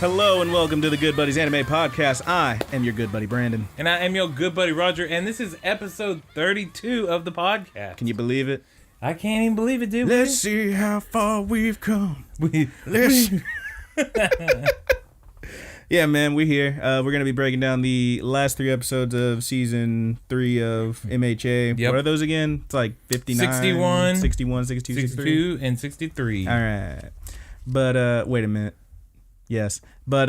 Hello and welcome to the Good Buddies Anime Podcast. I am your good buddy Brandon. And I am your good buddy Roger, and this is episode 32 of the podcast. Can you believe it? I can't even believe it, dude. Let's see how far we've come. Yeah, man, we're here. We're going to be breaking down the last 3 episodes of season 3 of MHA. Yep. What are those again? It's like 59, 61, 62, 62, and 63. All right. But, wait a minute. Yes. But,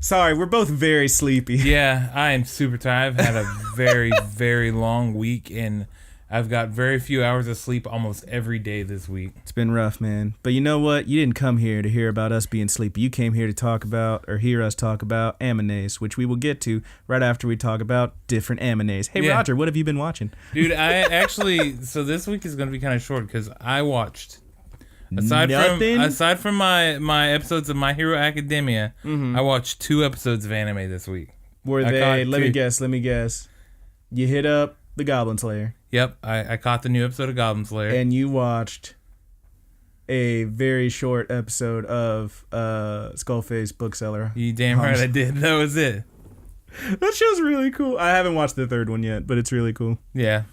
sorry, we're both very sleepy. Yeah, I am super tired. I've had a very, very long week, and I've got very few hours of sleep almost every day this week. It's been rough, man. But you know what? You didn't come here to hear about us being sleepy. You came here to talk about, or hear us talk about, animes, which we will get to right after we talk about different animes. Hey, yeah. Roger, what have you been watching? Dude, I actually, so this week is going to be kind of short because I watched... Aside from my episodes of My Hero Academia, I watched 2 episodes of anime this week. Were they? Let me guess. You hit up the Goblin Slayer. Yep, I caught the new episode of Goblin Slayer. And you watched a very short episode of Skullface Bookseller. You damn right I did. That was it. That show's really cool. I haven't watched the 3rd one yet, but it's really cool. Yeah,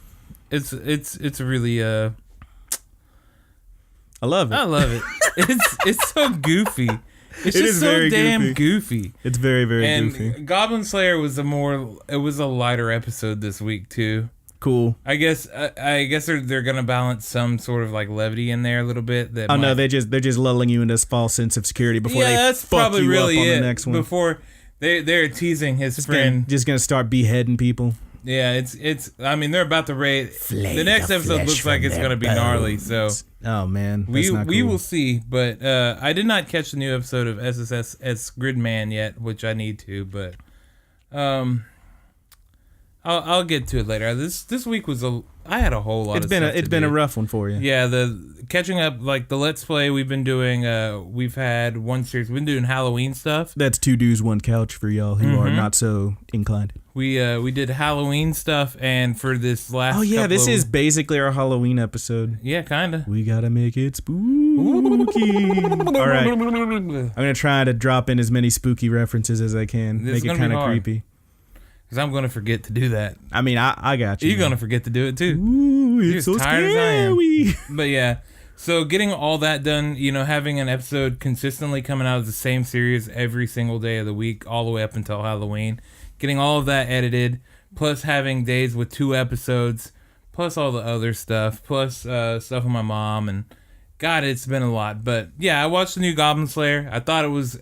it's really I love it. I love it. It's so goofy. It's just so damn goofy. It's very, very and goofy. Goblin Slayer was a lighter episode this week too. Cool. I guess they're gonna balance some sort of like levity in there a little bit. No, they're just lulling you into this false sense of security before they that's fuck probably you really up on it. the next one. Before they're teasing his friend. Just gonna start beheading people. Yeah, it's. I mean, they're about to raid. The next episode looks like it's gonna be gnarly. So, oh man, we will see. But I did not catch the new episode of SSS Gridman yet, which I need to. But I'll get to it later. This week was I had a whole lot. It's been a rough one for you. Yeah, the catching up, like the Let's Play we've been doing. We've had one series. We've been doing Halloween stuff. That's 2 dudes, 1 couch for y'all who are not so inclined. We did Halloween stuff, and for this last. Oh yeah, this is basically our Halloween episode. Yeah, kinda. We gotta make it spooky. All right, I'm gonna try to drop in as many spooky references as I can. Make it kind of creepy. Because I'm going to forget to do that. I mean, I got you. You're going to forget to do it, too. Ooh, it's so tired scary. As I am. But yeah, so getting all that done, having an episode consistently coming out of the same series every single day of the week, all the way up until Halloween, getting all of that edited, plus having days with 2 episodes, plus all the other stuff, plus stuff with my mom, and God, it's been a lot. But yeah, I watched the new Goblin Slayer. I thought it was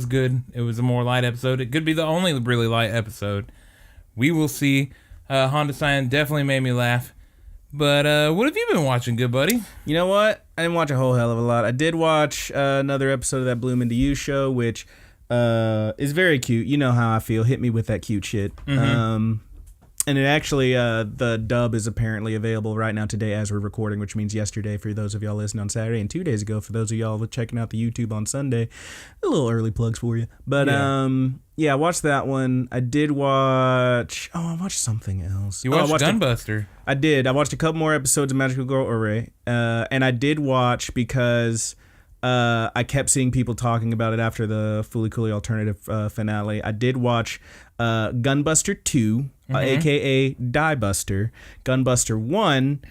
good. It was a more light episode. It could be the only really light episode. We will see. Honda Sign definitely made me laugh. But what have you been watching, good buddy? You know what? I didn't watch a whole hell of a lot. I did watch another episode of that Bloom Into You show, which is very cute. You know how I feel. Hit me with that cute shit. And it actually, the dub is apparently available right now today as we're recording, which means yesterday for those of y'all listening on Saturday, and 2 days ago for those of y'all checking out the YouTube on Sunday. A little early plugs for you. But, yeah, I watched that one. I did watch... Oh, I watched something else. You watched Gunbuster. I did. I watched a couple more episodes of Magical Girl Array. And I did watch because... I kept seeing people talking about it after the Fooly Cooly Alternative finale. I did watch Gunbuster 2, a.k.a. Die Buster. Gunbuster 1,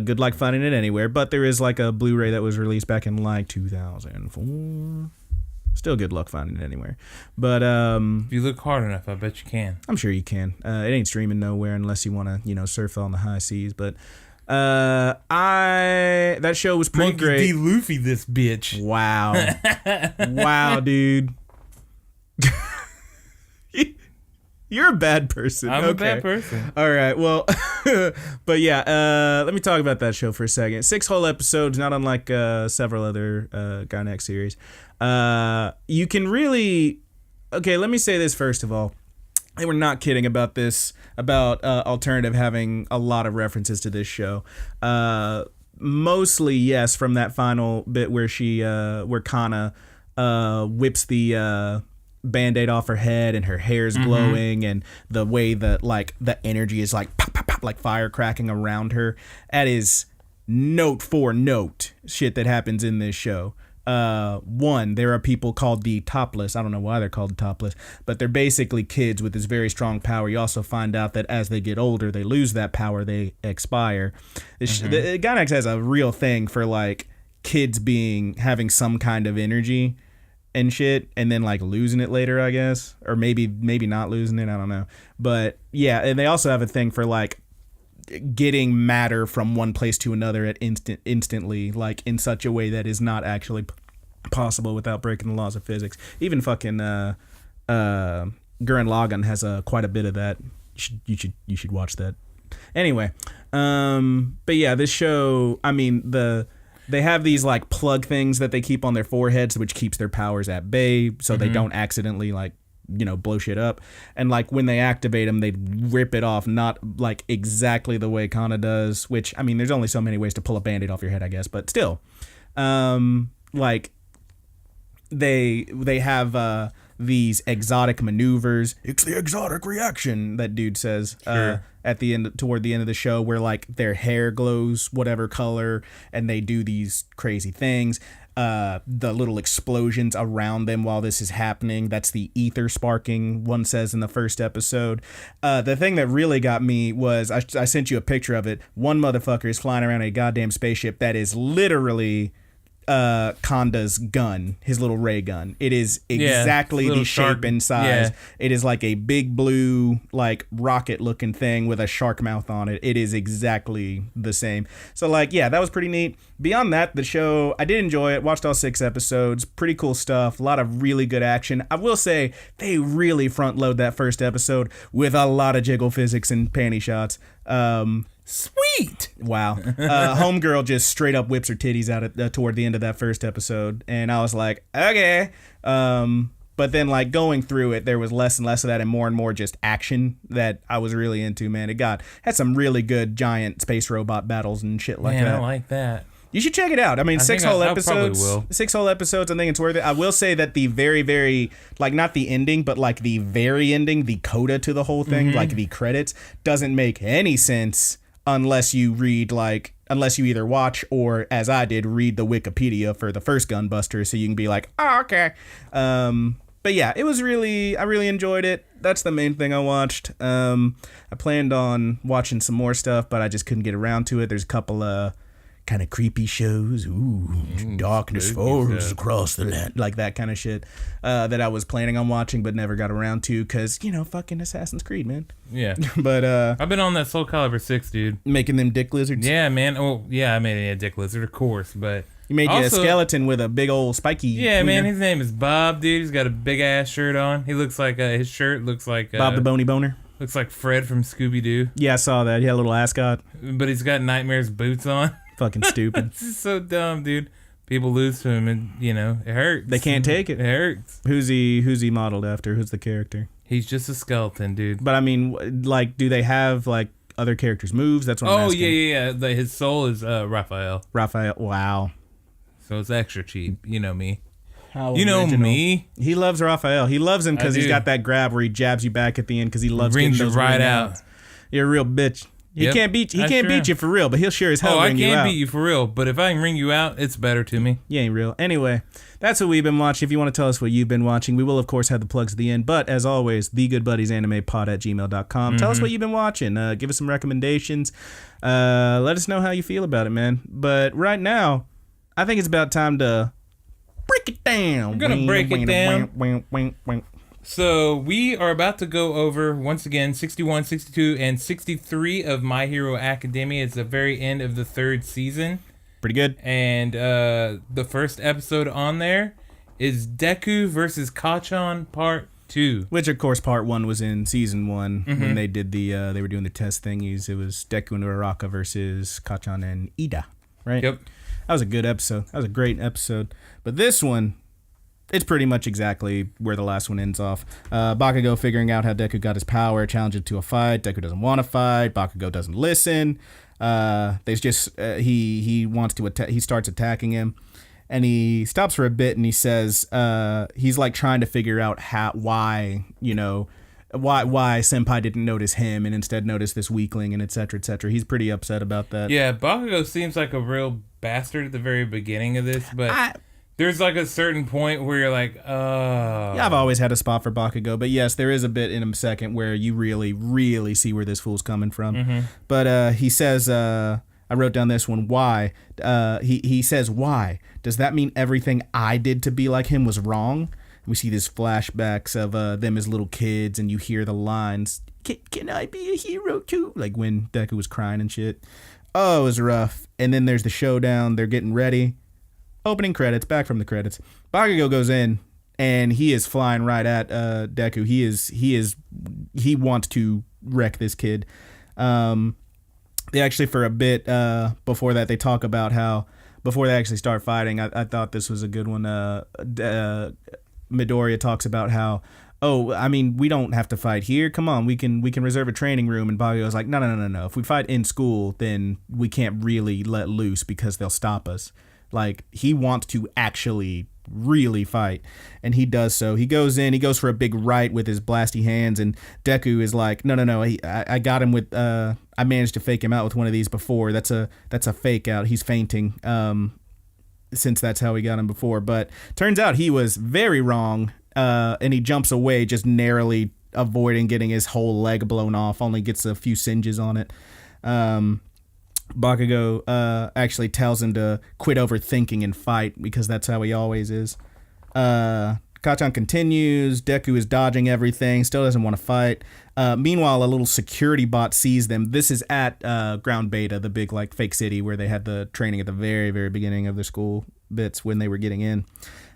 good luck finding it anywhere, but there is like a Blu-ray that was released back in like 2004. Still good luck finding it anywhere. But if you look hard enough, I bet you can. I'm sure you can. It ain't streaming nowhere unless you want to, surf on the high seas, but... that show was pretty Monkey great. D. Luffy, this bitch. Wow. Wow, dude. You're a bad person. I'm a bad person. All right. Well, but yeah, let me talk about that show for a second. 6 whole episodes, not unlike several other Gynax series. You can really... Okay, let me say this first of all. They were not kidding about this, about Alternative having a lot of references to this show. Mostly, yes, from that final bit where where Kana whips the... Band-Aid off her head and her hair's glowing and the way that like the energy is like pop, pop, pop, like fire cracking around her. That is note for note shit that happens in this show. One, there are people called the Topless. I don't know why they're called the Topless, but they're basically kids with this very strong power. You also find out that as they get older, they lose that power, they expire. Gynax has a real thing for like kids having some kind of energy and shit, and then like losing it later, I guess, or maybe not losing it, I don't know. But yeah, and they also have a thing for like getting matter from one place to another at instantly, like in such a way that is not actually possible without breaking the laws of physics. Even fucking Gurren Lagann has quite a bit of that. You should watch that. Anyway, but yeah, this show, I mean, they have these like plug things that they keep on their foreheads, which keeps their powers at bay, so they don't accidentally like, you know, blow shit up. And like when they activate them, they rip it off, not like exactly the way Kana does. Which, I mean, there's only so many ways to pull a Band-Aid off your head, I guess, but still, like they have these exotic maneuvers. It's the exotic reaction, that dude says. Sure. Toward the end of the show, where like their hair glows whatever color and they do these crazy things. The little explosions around them while this is happening, that's the ether sparking, one says in the first episode. The thing that really got me was, I sent you a picture of it. One motherfucker is flying around a goddamn spaceship that is literally Kanda's gun, his little ray gun. It is exactly the shape and size. Yeah. It is like a big blue, like rocket looking thing with a shark mouth on it. It is exactly the same. So like, yeah, that was pretty neat. Beyond that, the show, I did enjoy it. Watched all 6 episodes. Pretty cool stuff. A lot of really good action. I will say they really front load that first episode with a lot of jiggle physics and panty shots. Sweet. Wow. Homegirl just straight up whips her titties out toward the end of that first episode, and I was like, okay. But then like going through it, there was less and less of that and more just action that I was really into, man. It had some really good giant space robot battles and shit like that. Man, I like that. You should check it out. I mean, 6 whole episodes. 6 whole episodes. I think it's worth it. I will say that the very, very, like, not the ending, but like the very ending, the coda to the whole thing, like the credits, doesn't make any sense unless you either watch or, as I did, read the Wikipedia for the first Gunbuster, so you can be like, oh, okay. But yeah, I really enjoyed it. That's the main thing I watched. I planned on watching some more stuff, but I just couldn't get around to it. There's a couple of kind of creepy shows. Darkness falls across the land. Like that kind of shit that I was planning on watching but never got around to because, you know, fucking Assassin's Creed, man. Yeah. But I've been on that Soul Calibur 6, dude. Making them dick lizards? Yeah, man. Oh, yeah, I made a dick lizard, of course, but... You made you a skeleton with a big old spiky... Yeah, man, his name is Bob, dude. He's got a big-ass shirt on. He looks like... his shirt looks like... Bob the Bony Boner? Looks like Fred from Scooby-Doo. Yeah, I saw that. He had a little ascot. But he's got Nightmare's boots on. Fucking stupid. It's just so dumb, dude. People lose to him, and you know it hurts. They can't take it. It hurts. Who's he modeled after? Who's the character? He's just a skeleton, dude. But I mean, like, do they have like other characters' moves? That's what I'm asking. Yeah. His soul is Raphael. Wow. So it's extra cheap. You know me. How you know original. me. He loves Raphael. He loves him because he's got that grab where he jabs you back at the end because he loves rings getting those you right out. You're a real bitch. He can't beat you for real, but he'll sure as hell ring you out. I can't beat you for real, but if I can ring you out, it's better to me. You ain't real. Anyway, that's what we've been watching. If you want to tell us what you've been watching, we will, of course, have the plugs at the end. But as always, thegoodbuddiesanimepod@gmail.com. Tell us what you've been watching. Give us some recommendations. Let us know how you feel about it, man. But right now, I think it's about time to break it down. We're going to break it down. So we are about to go over, once again, 61, 62, and 63 of My Hero Academia. It's the very end of the 3rd season. Pretty good. And the first episode on there is Deku versus Kachan Part 2. Which, of course, part 1 was in season 1 when they did they were doing the test thingies. It was Deku and Uraraka versus Kachan and Ida, right? Yep. That was a good episode. That was a great episode. But this one, it's pretty much exactly where the last one ends off. Bakugo figuring out how Deku got his power, challenging to a fight. Deku doesn't want to fight. Bakugo doesn't listen. He wants to attack. He starts attacking him, and he stops for a bit, and he says he's like trying to figure out why Senpai didn't notice him and instead noticed this weakling, and et cetera, et cetera. He's pretty upset about that. Yeah, Bakugo seems like a real bastard at the very beginning of this, but there's like a certain point where you're like, oh. Yeah, I've always had a spot for Bakugo, but yes, there is a bit in a second where you really, really see where this fool's coming from. But he says, I wrote down this one, why? He says, why? Does that mean everything I did to be like him was wrong? We see these flashbacks of them as little kids, and you hear the lines, can I be a hero too? Like when Deku was crying and shit. Oh, it was rough. And then there's the showdown. They're getting ready. Opening credits, back from the credits. Bakugo goes in, and he is flying right at Deku. He wants to wreck this kid. They actually, for a bit before that, they talk about how, before they actually start fighting, I thought this was a good one. Midoriya talks about how, oh, I mean, we don't have to fight here. Come on, we can reserve a training room. And Bakugo's like, no. If we fight in school, then we can't really let loose because they'll stop us. Like, he wants to actually really fight, and he does so. He goes in, he goes for a big right with his blasty hands, and Deku is like, no. I got him with, I managed to fake him out with one of these before. That's a fake out. He's fainting, since that's how he got him before. But turns out he was very wrong, and he jumps away, just narrowly avoiding getting his whole leg blown off, only gets a few singes on it. Bakugo actually tells him to quit overthinking and fight, because that's how he always is. Kachan continues. Deku is dodging everything, still doesn't want to fight. Meanwhile, a little security bot sees them. This is at Ground Beta, the big like fake city where they had the training at the very, very beginning of their school bits when they were getting in.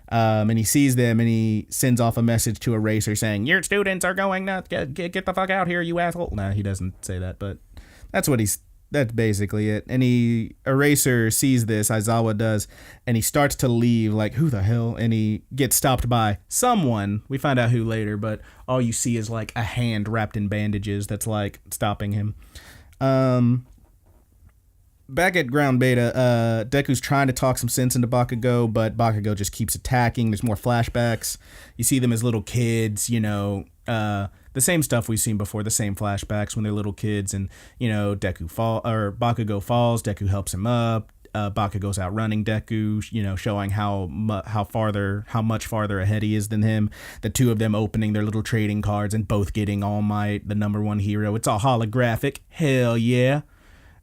And he sees them, and he sends off a message to Eraser saying, your students are going nuts. Get the fuck out here, you asshole. Nah, he doesn't say that, but that's basically it. And Eraser sees this, Aizawa does, and he starts to leave, like, who the hell? And he gets stopped by someone. We find out who later, but all you see is, like, a hand wrapped in bandages that's, like, stopping him. Back at Ground Beta, Deku's trying to talk some sense into Bakugo, but Bakugo just keeps attacking. There's more flashbacks. You see them as little kids, the same stuff we've seen before, the same flashbacks when they're little kids, and Bakugo falls, Deku helps him up, Bakugo's outrunning Deku, showing how much farther ahead he is than him. The two of them opening their little trading cards and both getting All Might, the #1 hero. It's all holographic, hell yeah,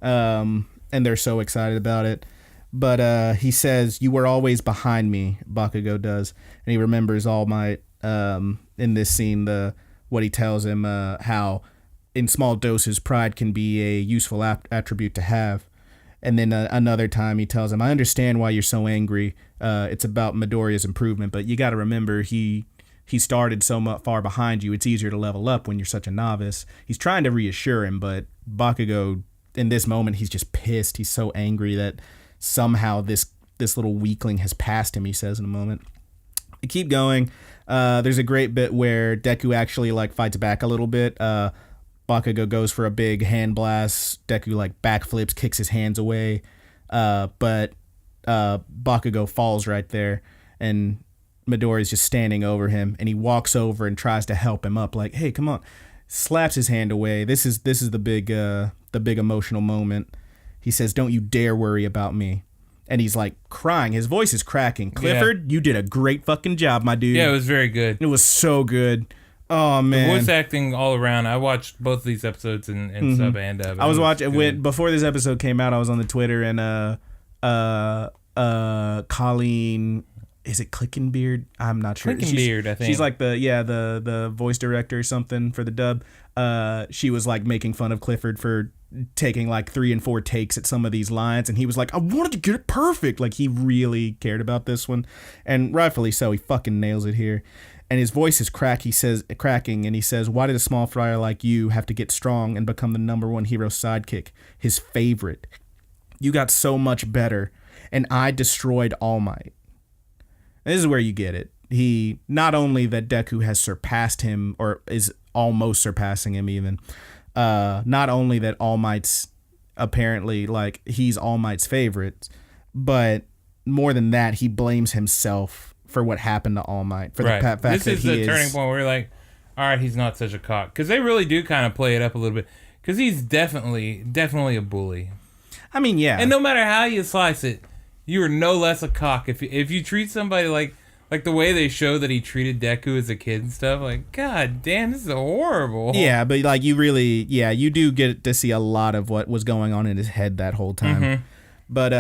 and they're so excited about it. But he says, "You were always behind me," Bakugo does, and he remembers All Might in this scene. What he tells him, how in small doses pride can be a useful attribute to have. And then another time he tells him, I understand why you're so angry. It's about Midoriya's improvement, but you got to remember he started so far behind you. It's easier to level up when you're such a novice. He's trying to reassure him, but Bakugo, in this moment, he's just pissed. He's so angry that somehow this little weakling has passed him, he says in a moment. We keep going. There's a great bit where Deku actually fights back a little bit. Bakugo goes for a big hand blast. Deku backflips, kicks his hands away. But Bakugo falls right there, and Midoriya's just standing over him, and he walks over and tries to help him up, like, hey, come on. Slaps his hand away. This is the big emotional moment. He says, don't you dare worry about me. And he's crying. His voice is cracking. Clifford, You did a great fucking job, my dude. Yeah, it was very good. It was so good. Oh, man. The voice acting all around. I watched both of these episodes in sub and dub. I was watching before this episode came out. I was on the Twitter, and Colleen, is it Clickenbeard? I'm not sure. Clickenbeard, I think. She's the voice director or something for the dub. She was making fun of Clifford for taking 3 and 4 takes at some of these lines, and he was like, I wanted to get it perfect. He really cared about this one, and rightfully so. He fucking nails it here. and his voice is cracking, and he says, "Why did a small fry like you have to get strong and become the #1 hero sidekick, his favorite? You got so much better, and I destroyed All Might." And this is where you get it. He, not only that Deku has surpassed him, or is almost surpassing him even, not only that All Might's apparently, like, he's All Might's favorite, but more than that, he blames himself for what happened to All Might. For the fact this that is the turning point where you're like, all right, he's not such a cock. Because they really do kind of play it up a little bit. Because he's definitely a bully. I mean, yeah. And no matter how you slice it, you are no less a cock. If you treat somebody like the way they show that he treated Deku as a kid and stuff, like, god damn, this is horrible. Yeah, but like you do get to see a lot of what was going on in his head that whole time. Mm-hmm. But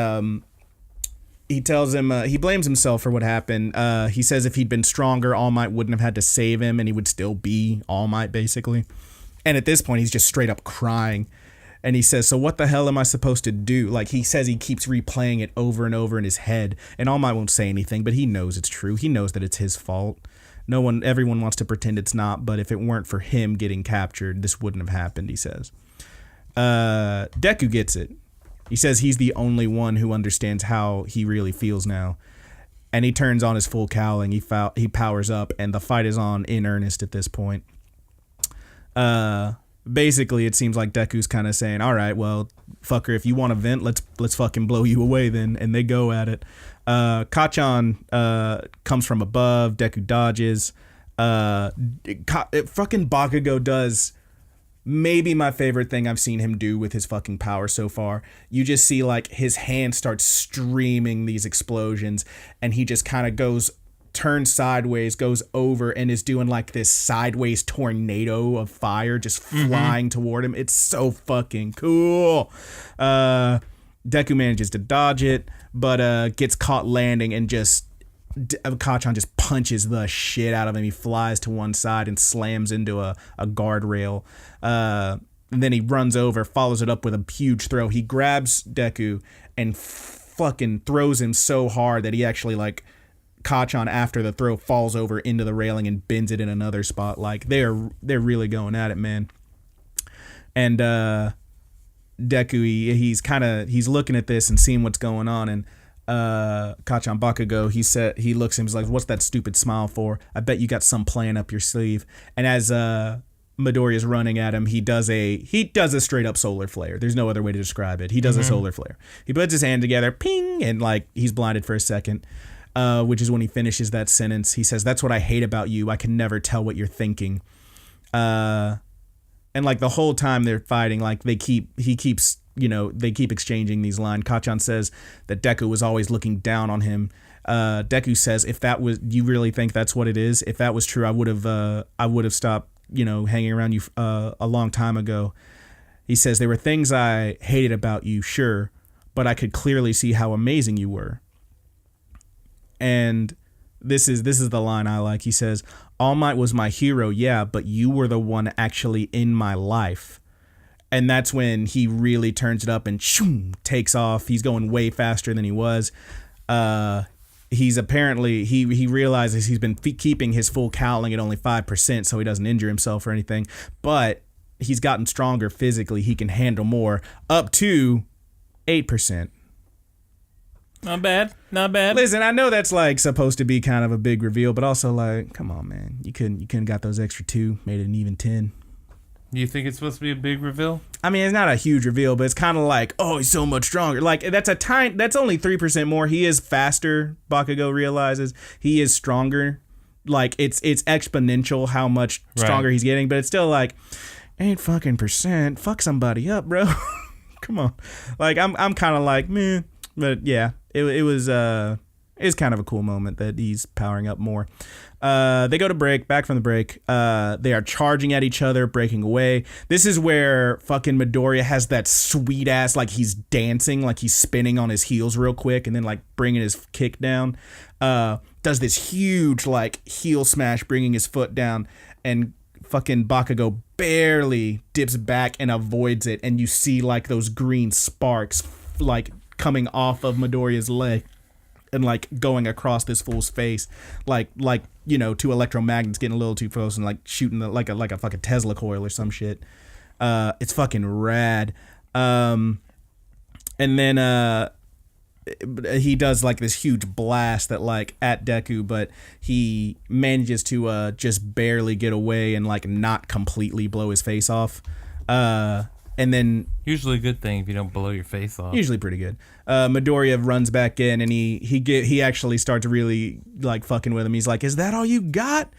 he tells him, he blames himself for what happened. He says if he'd been stronger, All Might wouldn't have had to save him, and he would still be All Might, basically. And at this point, he's just straight up crying. And he says, so what the hell am I supposed to do? Like, he says he keeps replaying it over and over in his head. And All Might won't say anything, but he knows it's true. He knows that it's his fault. Everyone wants to pretend it's not, but if it weren't for him getting captured, this wouldn't have happened, he says. Deku gets it. He says he's the only one who understands how he really feels now. And he turns on his full cowling. He powers up, and the fight is on in earnest at this point. Basically, it seems like Deku's kind of saying, all right, well, fucker, if you want to vent, let's fucking blow you away then. And they go at it. Kachan comes from above. Deku dodges. Fucking Bakugo does maybe my favorite thing I've seen him do with his fucking power so far. You just see like his hand starts streaming these explosions, and he just kind of turns sideways, goes over, and is doing like this sideways tornado of fire just flying toward him. It's so fucking cool. Deku manages to dodge it, but gets caught landing, and Kachan just punches the shit out of him. He flies to one side and slams into a guardrail. And then he runs over, follows it up with a huge throw. He grabs Deku and fucking throws him so hard that he actually, like, Kachan after the throw falls over into the railing and bends it in another spot. Like, they're really going at it, man. And Deku, he's looking at this and seeing what's going on, and Kachan Bakugo, he looks at him, he's like, what's that stupid smile for? I bet you got some plan up your sleeve. And as Midoriya's running at him, he does a straight up solar flare. There's no other way to describe it. He does a solar flare. He puts his hand together, ping, and like he's blinded for a second. Which is when he finishes that sentence. He says, that's what I hate about you. I can never tell what you're thinking. And like the whole time they're fighting, like they keep exchanging these lines. Kachan says that Deku was always looking down on him. Deku says, you really think that's what it is? If that was true, I would have stopped, hanging around you a long time ago. He says, there were things I hated about you, sure, but I could clearly see how amazing you were. And this is the line I like. He says, All Might was my hero, yeah, but you were the one actually in my life. And that's when he really turns it up and shoom, takes off. He's going way faster than he was. He's apparently, he realizes he's been keeping his full cowling at only 5%, so he doesn't injure himself or anything. But he's gotten stronger physically. He can handle more, up to 8%. Not bad. Listen, I know that's like supposed to be kind of a big reveal, but also like, come on, man. You couldn't got those extra 2, made it an even 10. You think it's supposed to be a big reveal? I mean, it's not a huge reveal, but it's kind of like, oh, he's so much stronger. Like that's only 3% more. He is faster. Bakugo realizes he is stronger. Like it's exponential how much stronger he's getting, but it's still like 8% fuck somebody up, bro. Come on. Like I'm kind of like, meh. But yeah, it was kind of a cool moment that he's powering up more. They go to break, back from the break. They are charging at each other, breaking away. This is where fucking Midoriya has that sweet ass, like he's dancing, like he's spinning on his heels real quick and then like bringing his kick down. Does this huge like heel smash, bringing his foot down, and fucking Bakugo barely dips back and avoids it. And you see like those green sparks like coming off of Midoriya's leg. and like going across this fool's face, like two electromagnets getting a little too close and like shooting like a fucking Tesla coil or some shit. It's fucking rad. And then he does like this huge blast that like at Deku, but he manages to just barely get away and like not completely blow his face off. And then usually a good thing if you don't blow your face off. Usually pretty good. Midoriya runs back in and he actually starts really like fucking with him. He's like, "Is that all you got?"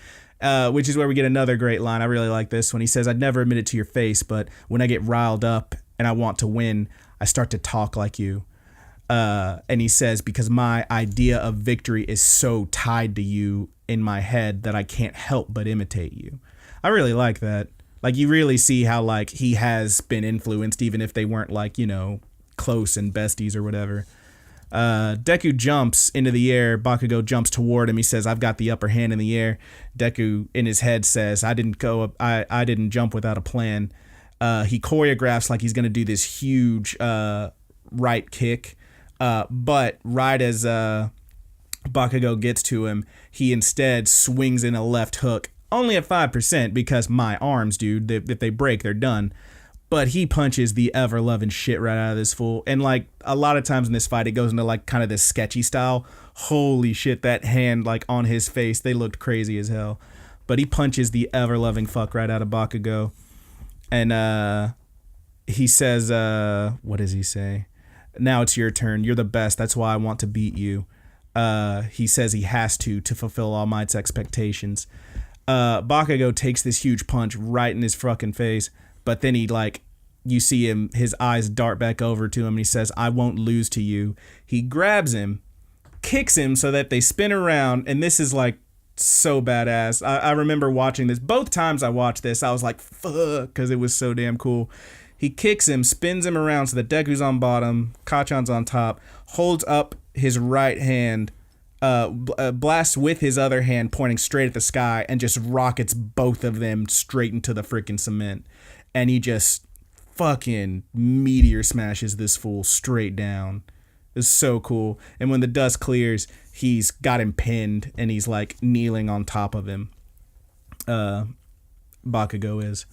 Which is where we get another great line. I really like this one. He says, "I'd never admit it to your face, but when I get riled up and I want to win, I start to talk like you." And he says, "Because my idea of victory is so tied to you in my head that I can't help but imitate you." I really like that. Like, you really see how, like, he has been influenced, even if they weren't, like, close and besties or whatever. Deku jumps into the air. Bakugo jumps toward him. He says, "I've got the upper hand in the air." Deku, in his head, says, I didn't jump without a plan." He choreographs like he's going to do this huge right kick. But right as Bakugo gets to him, he instead swings in a left hook. Only at 5% because my arms, dude, if they break, they're done. But he punches the ever-loving shit right out of this fool. And, like, a lot of times in this fight, it goes into, like, kind of this sketchy style. Holy shit, that hand, like, on his face, they looked crazy as hell. But he punches the ever-loving fuck right out of Bakugo. And he says, what does he say? "Now it's your turn. You're the best. That's why I want to beat you." He says he has to fulfill All Might's expectations. Bakugo takes this huge punch right in his fucking face, but then he, like, you see him, his eyes dart back over to him, and he says, "I won't lose to you." He grabs him, kicks him so that they spin around, and this is, like, so badass. I remember watching this. Both times I watched this, I was like, fuck, because it was so damn cool. He kicks him, spins him around so that Deku's on bottom, Kacchan's on top, holds up his right hand, blasts with his other hand pointing straight at the sky, and just rockets both of them straight into the freaking cement. And he just fucking meteor smashes this fool straight down. It's so cool. And when the dust clears, he's got him pinned and he's like kneeling on top of him. Bakugo is.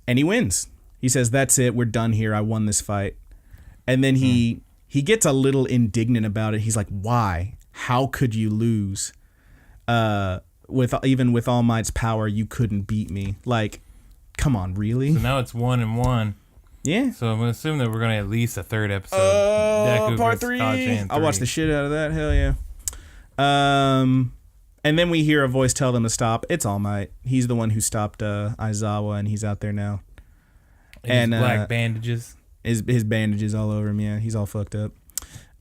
And he wins. He says, "That's it. We're done here. I won this fight." And then he gets a little indignant about it. He's like, "Why? How could you lose? Even with All Might's power, you couldn't beat me. Like, come on, really?" So now it's 1-1. Yeah. So I'm gonna assume that we're gonna at least a third episode. Deku part 3. I'll watch the shit out of that. Hell yeah. And then we hear a voice tell them to stop. It's All Might. He's the one who stopped Aizawa, and he's out there now. And black bandages. His bandages all over him. Yeah, he's all fucked up.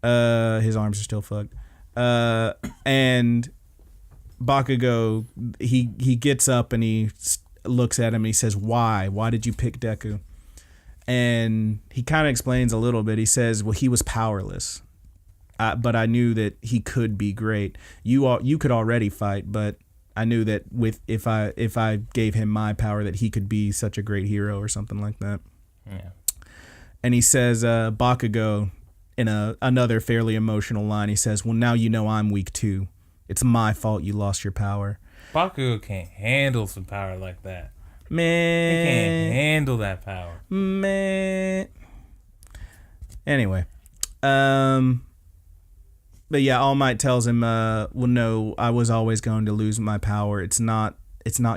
His arms are still fucked. And Bakugo, he gets up and he looks at him and he says, "Why? Why did you pick Deku?" And he kind of explains a little bit. He says, "Well, he was powerless, but I knew that he could be great. You could already fight, but I knew that if I gave him my power, that he could be such a great hero," or something like that. Yeah. And he says, Bakugo, in another fairly emotional line, he says, "Well, now you know I'm weak too. It's my fault you lost your power." Bakugo can't handle some power like that. Man. He can't handle that power. Man. Anyway. But yeah, All Might tells him, "Well, no, I was always going to lose my power. It's not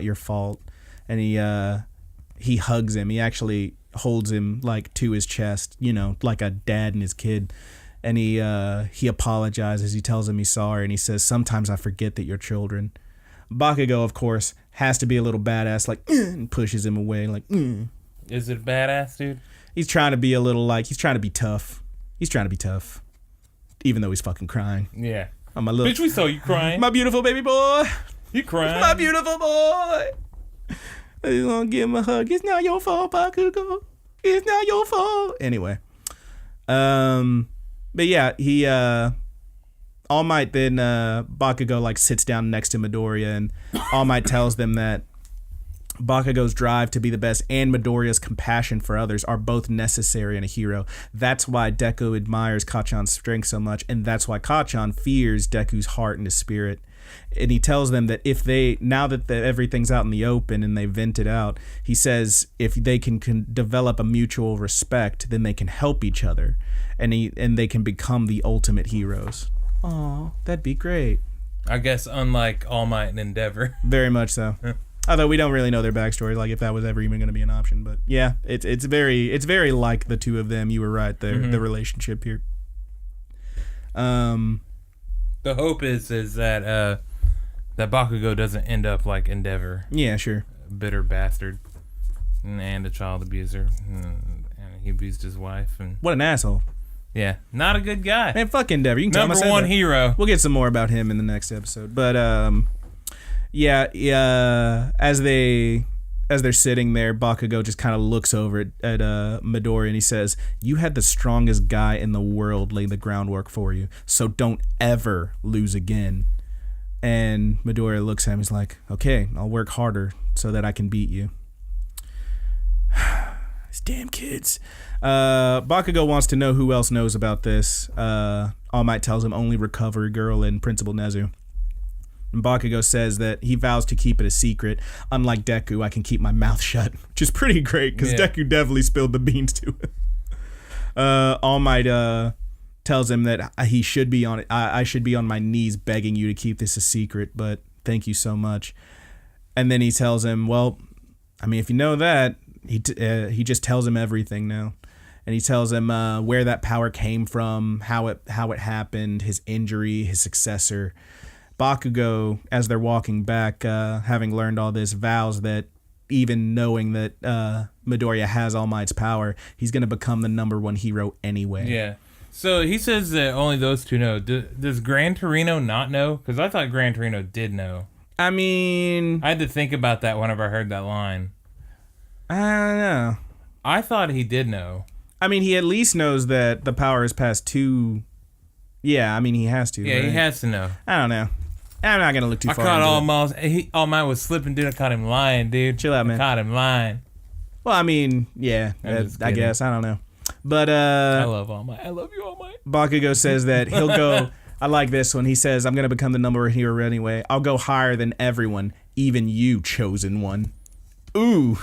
your fault." And he hugs him. He actually holds him like to his chest, like a dad and his kid. And he apologizes. He tells him he's sorry, and he says, "Sometimes I forget that you're children." Bakugo, of course, has to be a little badass, like, and pushes him away, like. Is it badass, dude? He's trying to be a little like he's trying to be tough. He's trying to be tough, even though he's fucking crying. Yeah. I'm a little. Bitch, we saw you crying. My beautiful baby boy. You crying? My beautiful boy. I just want to give him a hug. It's not your fault, Bakugo. It's not your fault. Anyway, but yeah, he All Might then Bakugo like sits down next to Midoriya, and All Might tells them that Bakugo's drive to be the best and Midoriya's compassion for others are both necessary in a hero. That's why Deku admires Kacchan's strength so much, and that's why Kacchan fears Deku's heart and his spirit. And he tells them that if they, now that everything's out in the open and they vent it out, he says if they can develop a mutual respect, then they can help each other, and they can become the ultimate heroes. Aw, that'd be great. I guess unlike All Might and Endeavor. Very much so. Although we don't really know their backstory, like if that was ever even going to be an option. But yeah, it's very like the two of them. You were right there, the relationship here. The hope is that Bakugo doesn't end up like Endeavor. Yeah, sure. A bitter bastard and a child abuser, and he abused his wife. And what an asshole. Yeah, not a good guy. Man, fuck Endeavor. You can tell him I said number one that. Hero. We'll get some more about him in the next episode. But yeah. As they're sitting there, Bakugo just kind of looks over at Midoriya and he says, "You had the strongest guy in the world lay the groundwork for you, so don't ever lose again." And Midoriya looks at him. He's like, "Okay, I'll work harder so that I can beat you." These damn kids. Bakugo wants to know who else knows about this. All Might tells him only Recovery Girl and Principal Nezu. And Bakugo says that he vows to keep it a secret. Unlike Deku, I can keep my mouth shut, which is pretty great because Deku definitely spilled the beans to him. All Might tells him that he should be on. I should be on my knees begging you to keep this a secret, but thank you so much. And then he tells him, well, I mean, if you know that, he just tells him everything now. And he tells him where that power came from, how it happened, his injury, his successor. Bakugo, as they're walking back, having learned all this, vows that even knowing that Midoriya has All Might's power, he's going to become the number one hero anyway. Yeah. So he says that only those two know. Does Gran Torino not know? Because I thought Gran Torino did know. I mean, I had to think about that whenever I heard that line. I don't know. I thought he did know. I mean, he at least knows that the power is passed to... Yeah, I mean, he has to. Yeah, right? he has to know. I don't know. I'm not going to look too far I caught into it. All Might was slipping, dude. I caught him lying, dude. Chill out, man. I caught him lying. Well, I mean, yeah, I guess. I don't know. But I love All Might. I love you, All Might. Bakugo says that he'll go... I like this one. He says, I'm going to become the number one hero anyway. I'll go higher than everyone, even you, chosen one. Ooh.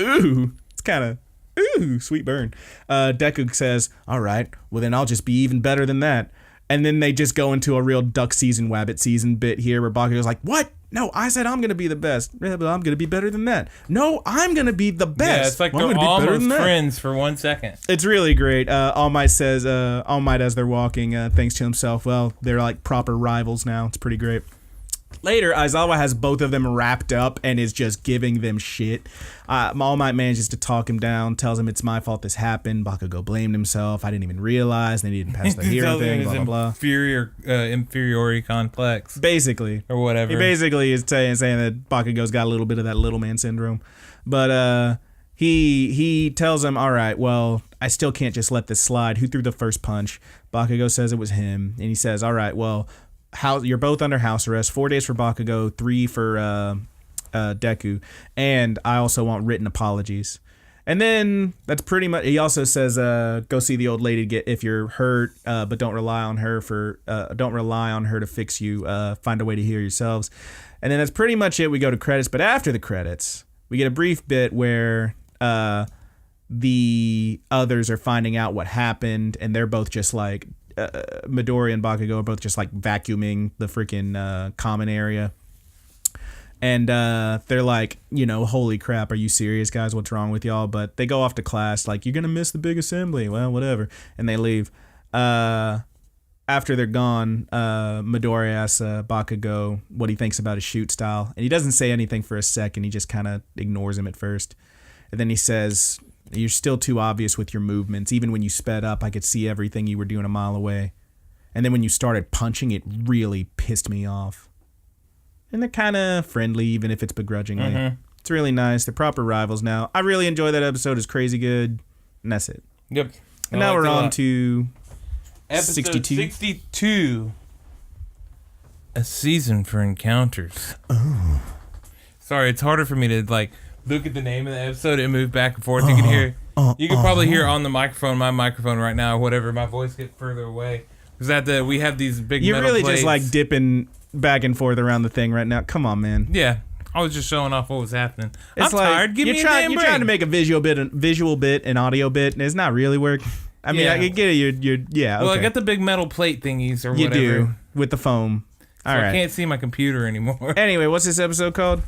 Ooh. It's kind of... Ooh, sweet burn. Deku says, all right, well then I'll just be even better than that. And then they just go into a real duck season, wabbit season bit here where Bakugo's like, what? No, I said I'm going to be the best. Yeah, but I'm going to be better than that. No, I'm going to be the best. Yeah, it's like well, they're almost friends for 1 second. It's really great. All Might says, All Might as they're walking, thinks to himself, well, they're like proper rivals now. It's pretty great. Later, Aizawa has both of them wrapped up and is just giving them shit. All Might manages to talk him down, tells him it's my fault this happened. Bakugo blamed himself. I didn't even realize. They didn't pass the hero thing, blah, blah, blah. Inferiority complex. Basically. Or whatever. He basically is saying that Bakugo's got a little bit of that little man syndrome. But he tells him, all right, well, I still can't just let this slide. Who threw the first punch? Bakugo says it was him. And he says, all right, well, you're both under house arrest. 4 days for Bakugo, 3 for Deku, and I also want written apologies. And then that's pretty much. He also says, "Go see the old lady if you're hurt, but don't rely on her to fix you. Find a way to heal yourselves." And then that's pretty much it. We go to credits, but after the credits, we get a brief bit where the others are finding out what happened, and they're both just like. Midori and Bakugo are both just like vacuuming the freaking common area, and they're like, holy crap, are you serious, guys? What's wrong with y'all? But they go off to class like, you're gonna miss the big assembly. Well, whatever, and they leave. After they're gone, Midori asks Bakugo what he thinks about his shoot style, and he doesn't say anything for a second. He just kind of ignores him at first, and then he says, you're still too obvious with your movements. Even when you sped up, I could see everything you were doing a mile away. And then when you started punching, it really pissed me off. And they're kind of friendly, even if it's begrudgingly. Mm-hmm. It's really nice. They're proper rivals now. I really enjoy that episode. It's crazy good. And that's it. Yep. And now we're on to episode 62. 62. A season for encounters. Oh. So Sorry, it's harder for me to like look at the name of the episode and move back and forth. You can hear. You can probably hear on the microphone, my microphone right now, or whatever. My voice gets further away. Is that we have these big You're metal really plates. just like dipping back and forth around the thing right now. Come on, man. Yeah, I was just showing off what was happening. It's I'm tired. Give me a damn You're break. trying to make a visual bit, an audio bit, and it's not really working. I mean, Yeah. I can get it. Yeah. Okay. Well, I got the big metal plate thingies or You whatever. do with the foam. All So right. I can't see my computer anymore. Anyway, what's this episode called?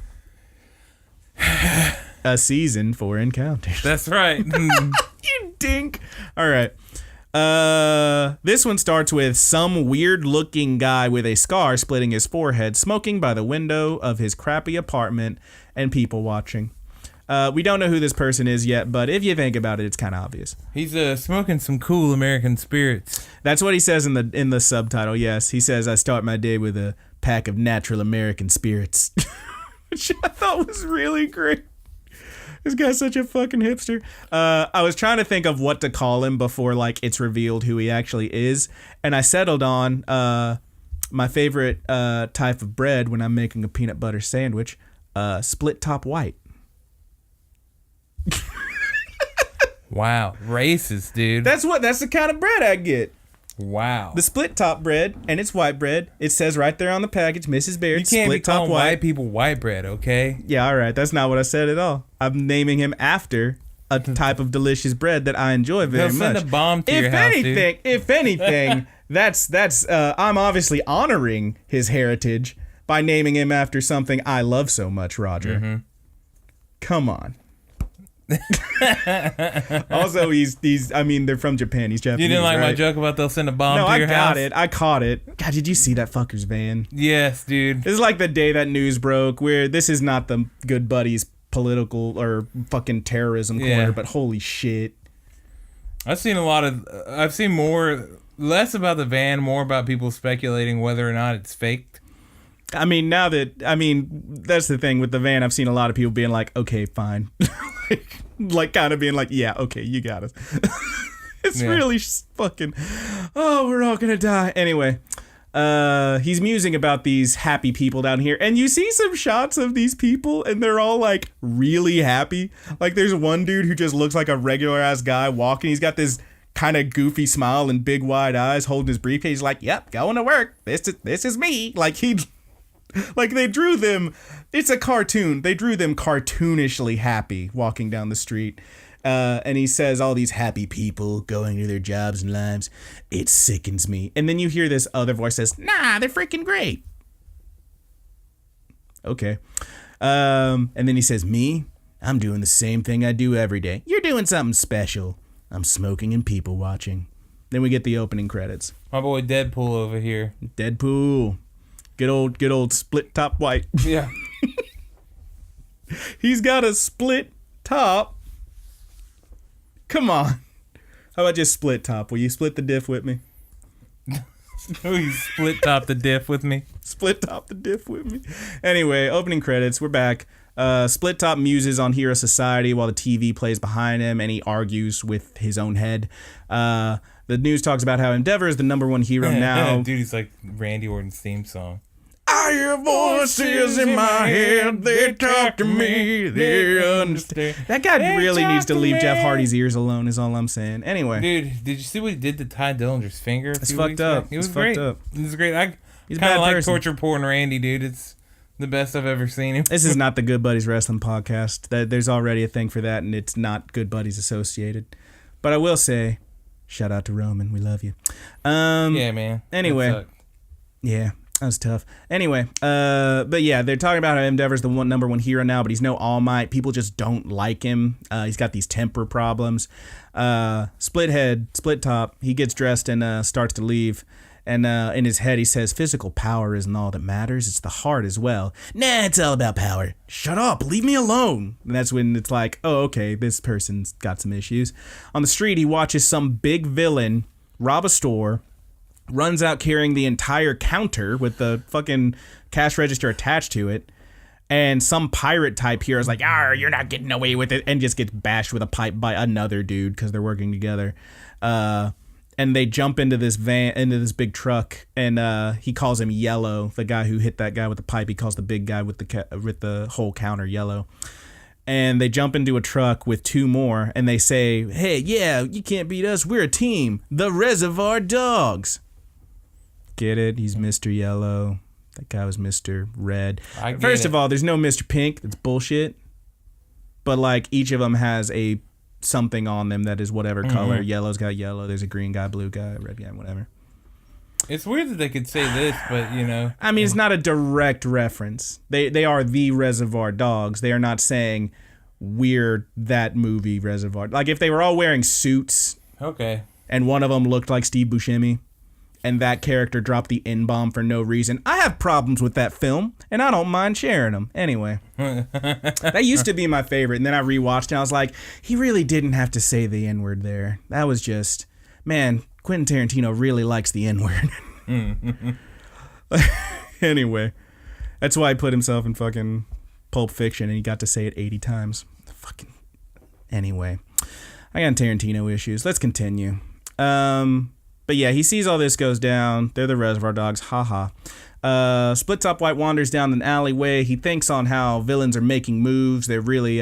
A Season for Encounters. That's right. You dink. All right. This one starts with some weird-looking guy with a scar splitting his forehead, smoking by the window of his crappy apartment, and people watching. We don't know who this person is yet, but if you think about it, it's kind of obvious. He's smoking some cool American spirits. That's what he says in the subtitle. Yes, he says, "I start my day with a pack of natural American spirits," which I thought was really great. This guy's such a fucking hipster. I was trying to think of what to call him before like it's revealed who he actually is, and I settled on my favorite type of bread when I'm making a peanut butter sandwich, split top white. Wow, racist, dude. That's the kind of bread I get. Wow. The split top bread, and it's white bread. It says right there on the package, Mrs. Baird, You can't split be top calling white. white people white bread, okay? Yeah, all right. That's not what I said at all. I'm naming him after a type of delicious bread that I enjoy very They'll much. send a bomb to your house, dude. If anything, that's I'm obviously honoring his heritage by naming him after something I love so much, Roger. Mm-hmm. Come on. Also, he's. I mean, they're from Japan. He's Japanese. You didn't like my right? joke about they'll send a bomb No, to your house? I got it. I caught it. God, did you see that fucker's van? Yes, dude. This is like the day that news broke, where this is not the Good Buddies political or fucking terrorism corner, Yeah. but holy shit. I've seen less about the van, more about people speculating whether or not it's faked. I mean, that's the thing with the van. I've seen a lot of people being like, okay, fine. like kind of being like, yeah, okay, you got us. It's really fucking, oh, we're all gonna die. Anyway, he's musing about these happy people down here, and you see some shots of these people, and they're all like really happy. Like there's one dude who just looks like a regular ass guy walking. He's got this kind of goofy smile and big wide eyes, holding his briefcase. He's like, yep, going to work. This is me. Like they drew them, it's a cartoon. They drew them cartoonishly happy walking down the street. And he says all these happy people going to their jobs and lives. It sickens me. And then you hear this other voice says, nah, they're freaking great. Okay. And then he says, me, I'm doing the same thing I do every day. You're doing something special. I'm smoking and people watching. Then we get the opening credits. My boy Deadpool over here. Deadpool. Good old split top white. Yeah. He's got a split top. Come on. How about just split top? Will you split the diff with me? You split top the diff with me. Split top the diff with me. Anyway, opening credits. We're back. Split top muses on Hero Society while the TV plays behind him, and he argues with his own head. The news talks about how Endeavor is the number one hero now. Dude, he's like Randy Orton's theme song. I hear voices in my head. They talk to me. They understand. That guy really needs to leave Jeff Hardy's ears alone, is all I'm saying. Anyway. Dude, did you see what he did to Ty Dillinger's finger? It's fucked up. It was It's great. fucked up. It was great. I He's a kind bad of like person. torture porn Randy, dude. It's the best I've ever seen him. This is not the Good Buddies Wrestling Podcast. There's already a thing for that, and it's not Good Buddies associated. But I will say, shout out to Roman. We love you. Yeah, man. Anyway. Yeah, that was tough. Anyway, but yeah, they're talking about how Endeavor's the number one hero now, but he's no All Might. People just don't like him. He's got these temper problems. Split head, split top. He gets dressed and starts to leave. And in his head, he says, physical power isn't all that matters. It's the heart as well. Nah, it's all about power. Shut up. Leave me alone. And that's when it's like, oh, okay, this person's got some issues. On the street, he watches some big villain rob a store, runs out carrying the entire counter with the fucking cash register attached to it. And some pirate type hero is like, you're not getting away with it. And just gets bashed with a pipe by another dude because they're working together. and they jump into this big truck, and he calls him Yellow. The guy who hit that guy with the pipe, he calls the big guy with the whole counter Yellow. And they jump into a truck with two more, and they say, "Hey, yeah, you can't beat us. We're a team, the Reservoir Dogs." Get it? He's Mr. Yellow. That guy was Mr. Red. First of all, there's no Mr. Pink. That's bullshit. But like each of them has a something on them that is whatever color. Yellow's got yellow. There's a green guy, blue guy, red guy, whatever. It's weird that they could say this, but you know. I mean, it's not a direct reference. They are the Reservoir Dogs. They are not saying we're that movie Reservoir. Like if they were all wearing suits. Okay. And one of them looked like Steve Buscemi, and that character dropped the N-bomb for no reason. I have problems with that film, and I don't mind sharing them. Anyway, that used to be my favorite, and then I rewatched it, and I was like, he really didn't have to say the N-word there. That was just, man, Quentin Tarantino really likes the N-word. Anyway, that's why he put himself in fucking Pulp Fiction, and he got to say it 80 times. Fucking. Anyway, I got Tarantino issues. Let's continue. But yeah, he sees all this goes down. They're the Reservoir Dogs. Haha. Split Top White wanders down an alleyway. He thinks on how villains are making moves. They're really,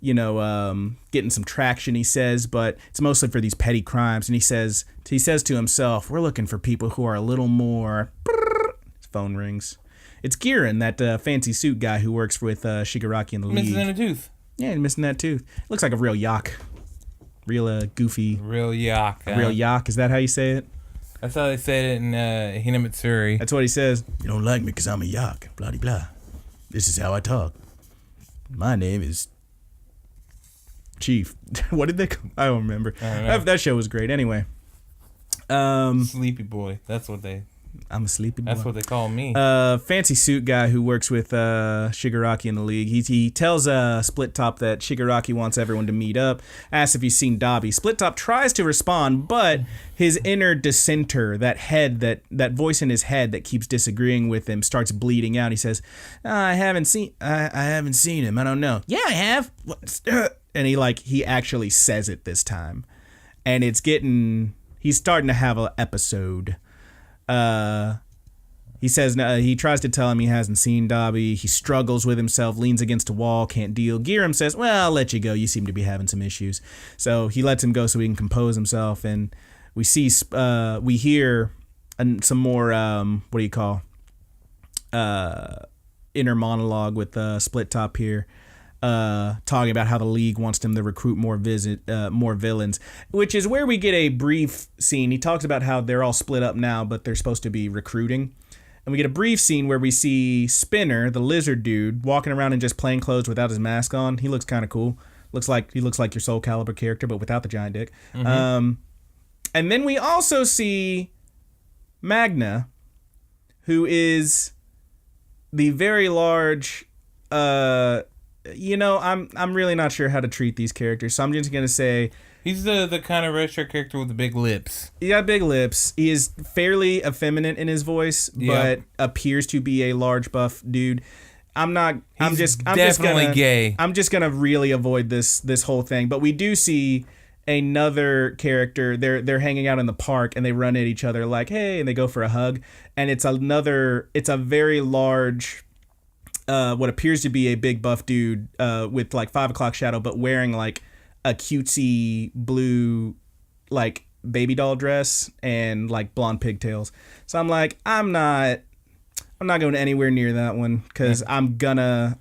getting some traction, he says, but it's mostly for these petty crimes. And he says to himself, we're looking for people who are a little more... His phone rings. It's Giran, that fancy suit guy who works with Shigaraki in the League. Missing a tooth. Yeah, he's missing that tooth. Looks like a real yak. Real goofy. Real yak. Real yak. Is that how you say it? That's how they say it in Hinamatsuri. That's what he says. You don't like me because I'm a yak. Blah, blah, blah. This is how I talk. My name is Chief. What did they call? I don't remember. That show was great. Anyway. Sleepy boy. That's what they... I'm a sleepy boy. That's what they call me. Fancy suit guy who works with Shigaraki in the League. He tells Split Top that Shigaraki wants everyone to meet up. Asks if he's seen Dabi. Split Top tries to respond, but his inner dissenter, that voice in his head that keeps disagreeing with him, starts bleeding out. He says, I haven't seen him. I don't know. Yeah, I have. And he actually says it this time, and he's starting to have an episode. He says he tries to tell him he hasn't seen Dabi. He struggles with himself, leans against a wall, can't deal. Giram says, well, I'll let you go. You seem to be having some issues. So he lets him go so he can compose himself. And we hear some more, inner monologue with Split Top here. Talking about how the League wants them to recruit more villains, which is where we get a brief scene. He talks about how they're all split up now, but they're supposed to be recruiting. And we get a brief scene where we see Spinner, the lizard dude, walking around in just plain clothes without his mask on. He looks kind of cool. He looks like your Soul Calibur character, but without the giant dick. Mm-hmm. And then we also see Magna, who is the very large... I'm really not sure how to treat these characters, so I'm just gonna say he's the kind of retro character with the big lips. He got big lips. He is fairly effeminate in his voice, but appears to be a large buff dude. I'm definitely gay. I'm just gonna really avoid this whole thing. But we do see another character. They're hanging out in the park and they run at each other like, hey, and they go for a hug. And it's a very large. What appears to be a big buff dude with like 5 o'clock shadow, but wearing like a cutesy blue like baby doll dress and like blonde pigtails. So I'm like, I'm not going anywhere near that one because I'm gonna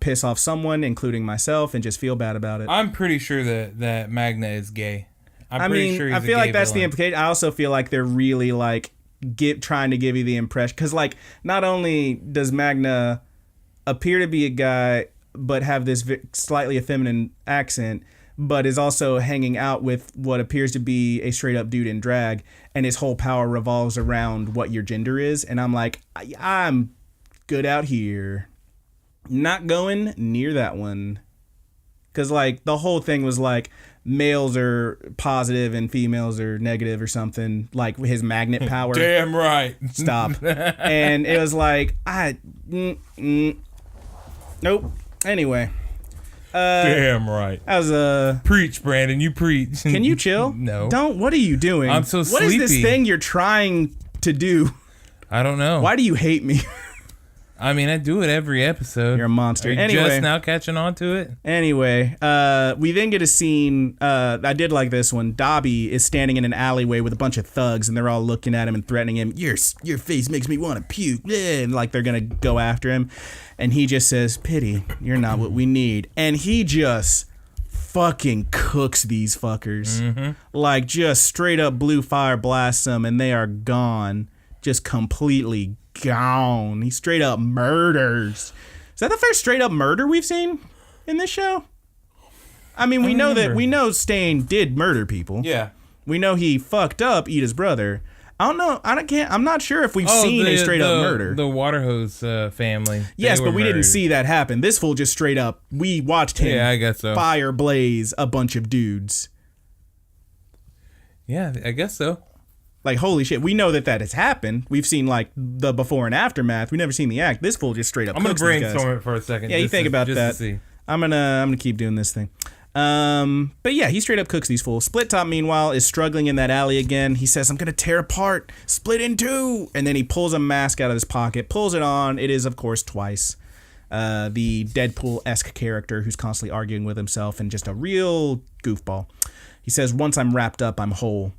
piss off someone, including myself, and just feel bad about it. I'm pretty sure that Magna is gay. I feel like that's the implication. I also feel like they're really like trying to give you the impression, because like not only does Magna appear to be a guy but have this slightly effeminate accent, but is also hanging out with what appears to be a straight up dude in drag, and his whole power revolves around what your gender is. And I'm like, I'm good out here, not going near that one, because like the whole thing was like males are positive and females are negative or something, like his magnet power. Damn right. Stop. And it was like, nope. Anyway, Damn right. That was Preach, Brandon. You preach. Can you chill? No. Don't. What are you doing? I'm so sleepy. What is this thing you're trying to do? I don't know. Why do you hate me? I mean, I do it every episode. You're a monster. Are you anyway, just now catching on to it? Anyway, we then get a scene. I did like this one. Dobby is standing in an alleyway with a bunch of thugs, and they're all looking at him and threatening him. Your face makes me want to puke. And like they're gonna go after him, and he just says, "Pity, you're not what we need." And he just fucking cooks these fuckers. Mm-hmm. Like just straight up blue fire blasts them, and they are gone, just completely gone. He straight up murders. Is that the first straight up murder we've seen in this show? I mean, we know Stain did murder people. Yeah. We know he fucked up Ida's brother. I don't know. I'm not sure if we've seen a straight up murder. The Waterhose family. Yes, but we didn't see that happen. This fool just straight up. We watched him. Yeah, I guess so. Fire blaze a bunch of dudes. Yeah, I guess so. Like, holy shit, we know that has happened. We've seen, like, the before and aftermath. We've never seen the act. This fool just straight up I'm going cooks to these guys. brainstorm it for a second. Yeah, you think about that. To see. I'm gonna keep doing this thing. But yeah, he straight up cooks these fools. Split Top, meanwhile, is struggling in that alley again. He says, I'm going to tear apart, split in two. And then he pulls a mask out of his pocket, pulls it on. It is, of course, Twice. The Deadpool-esque character who's constantly arguing with himself and just a real goofball. He says, once I'm wrapped up, I'm whole.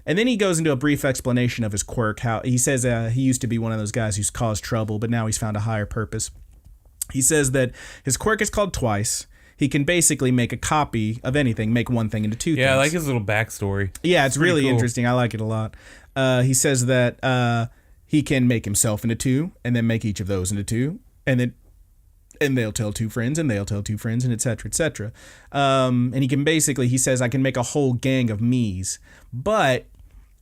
And then he goes into a brief explanation of his quirk. How he says he used to be one of those guys who's caused trouble, but now he's found a higher purpose. He says that his quirk is called Twice. He can basically make a copy of anything, make one thing into two things. Yeah, I like his little backstory. Yeah, it's really cool. Interesting. I like it a lot. He says that he can make himself into two, and then make each of those into two, and they'll tell two friends, and they'll tell two friends, and et cetera, et cetera. And he can basically, he says, I can make a whole gang of me's, but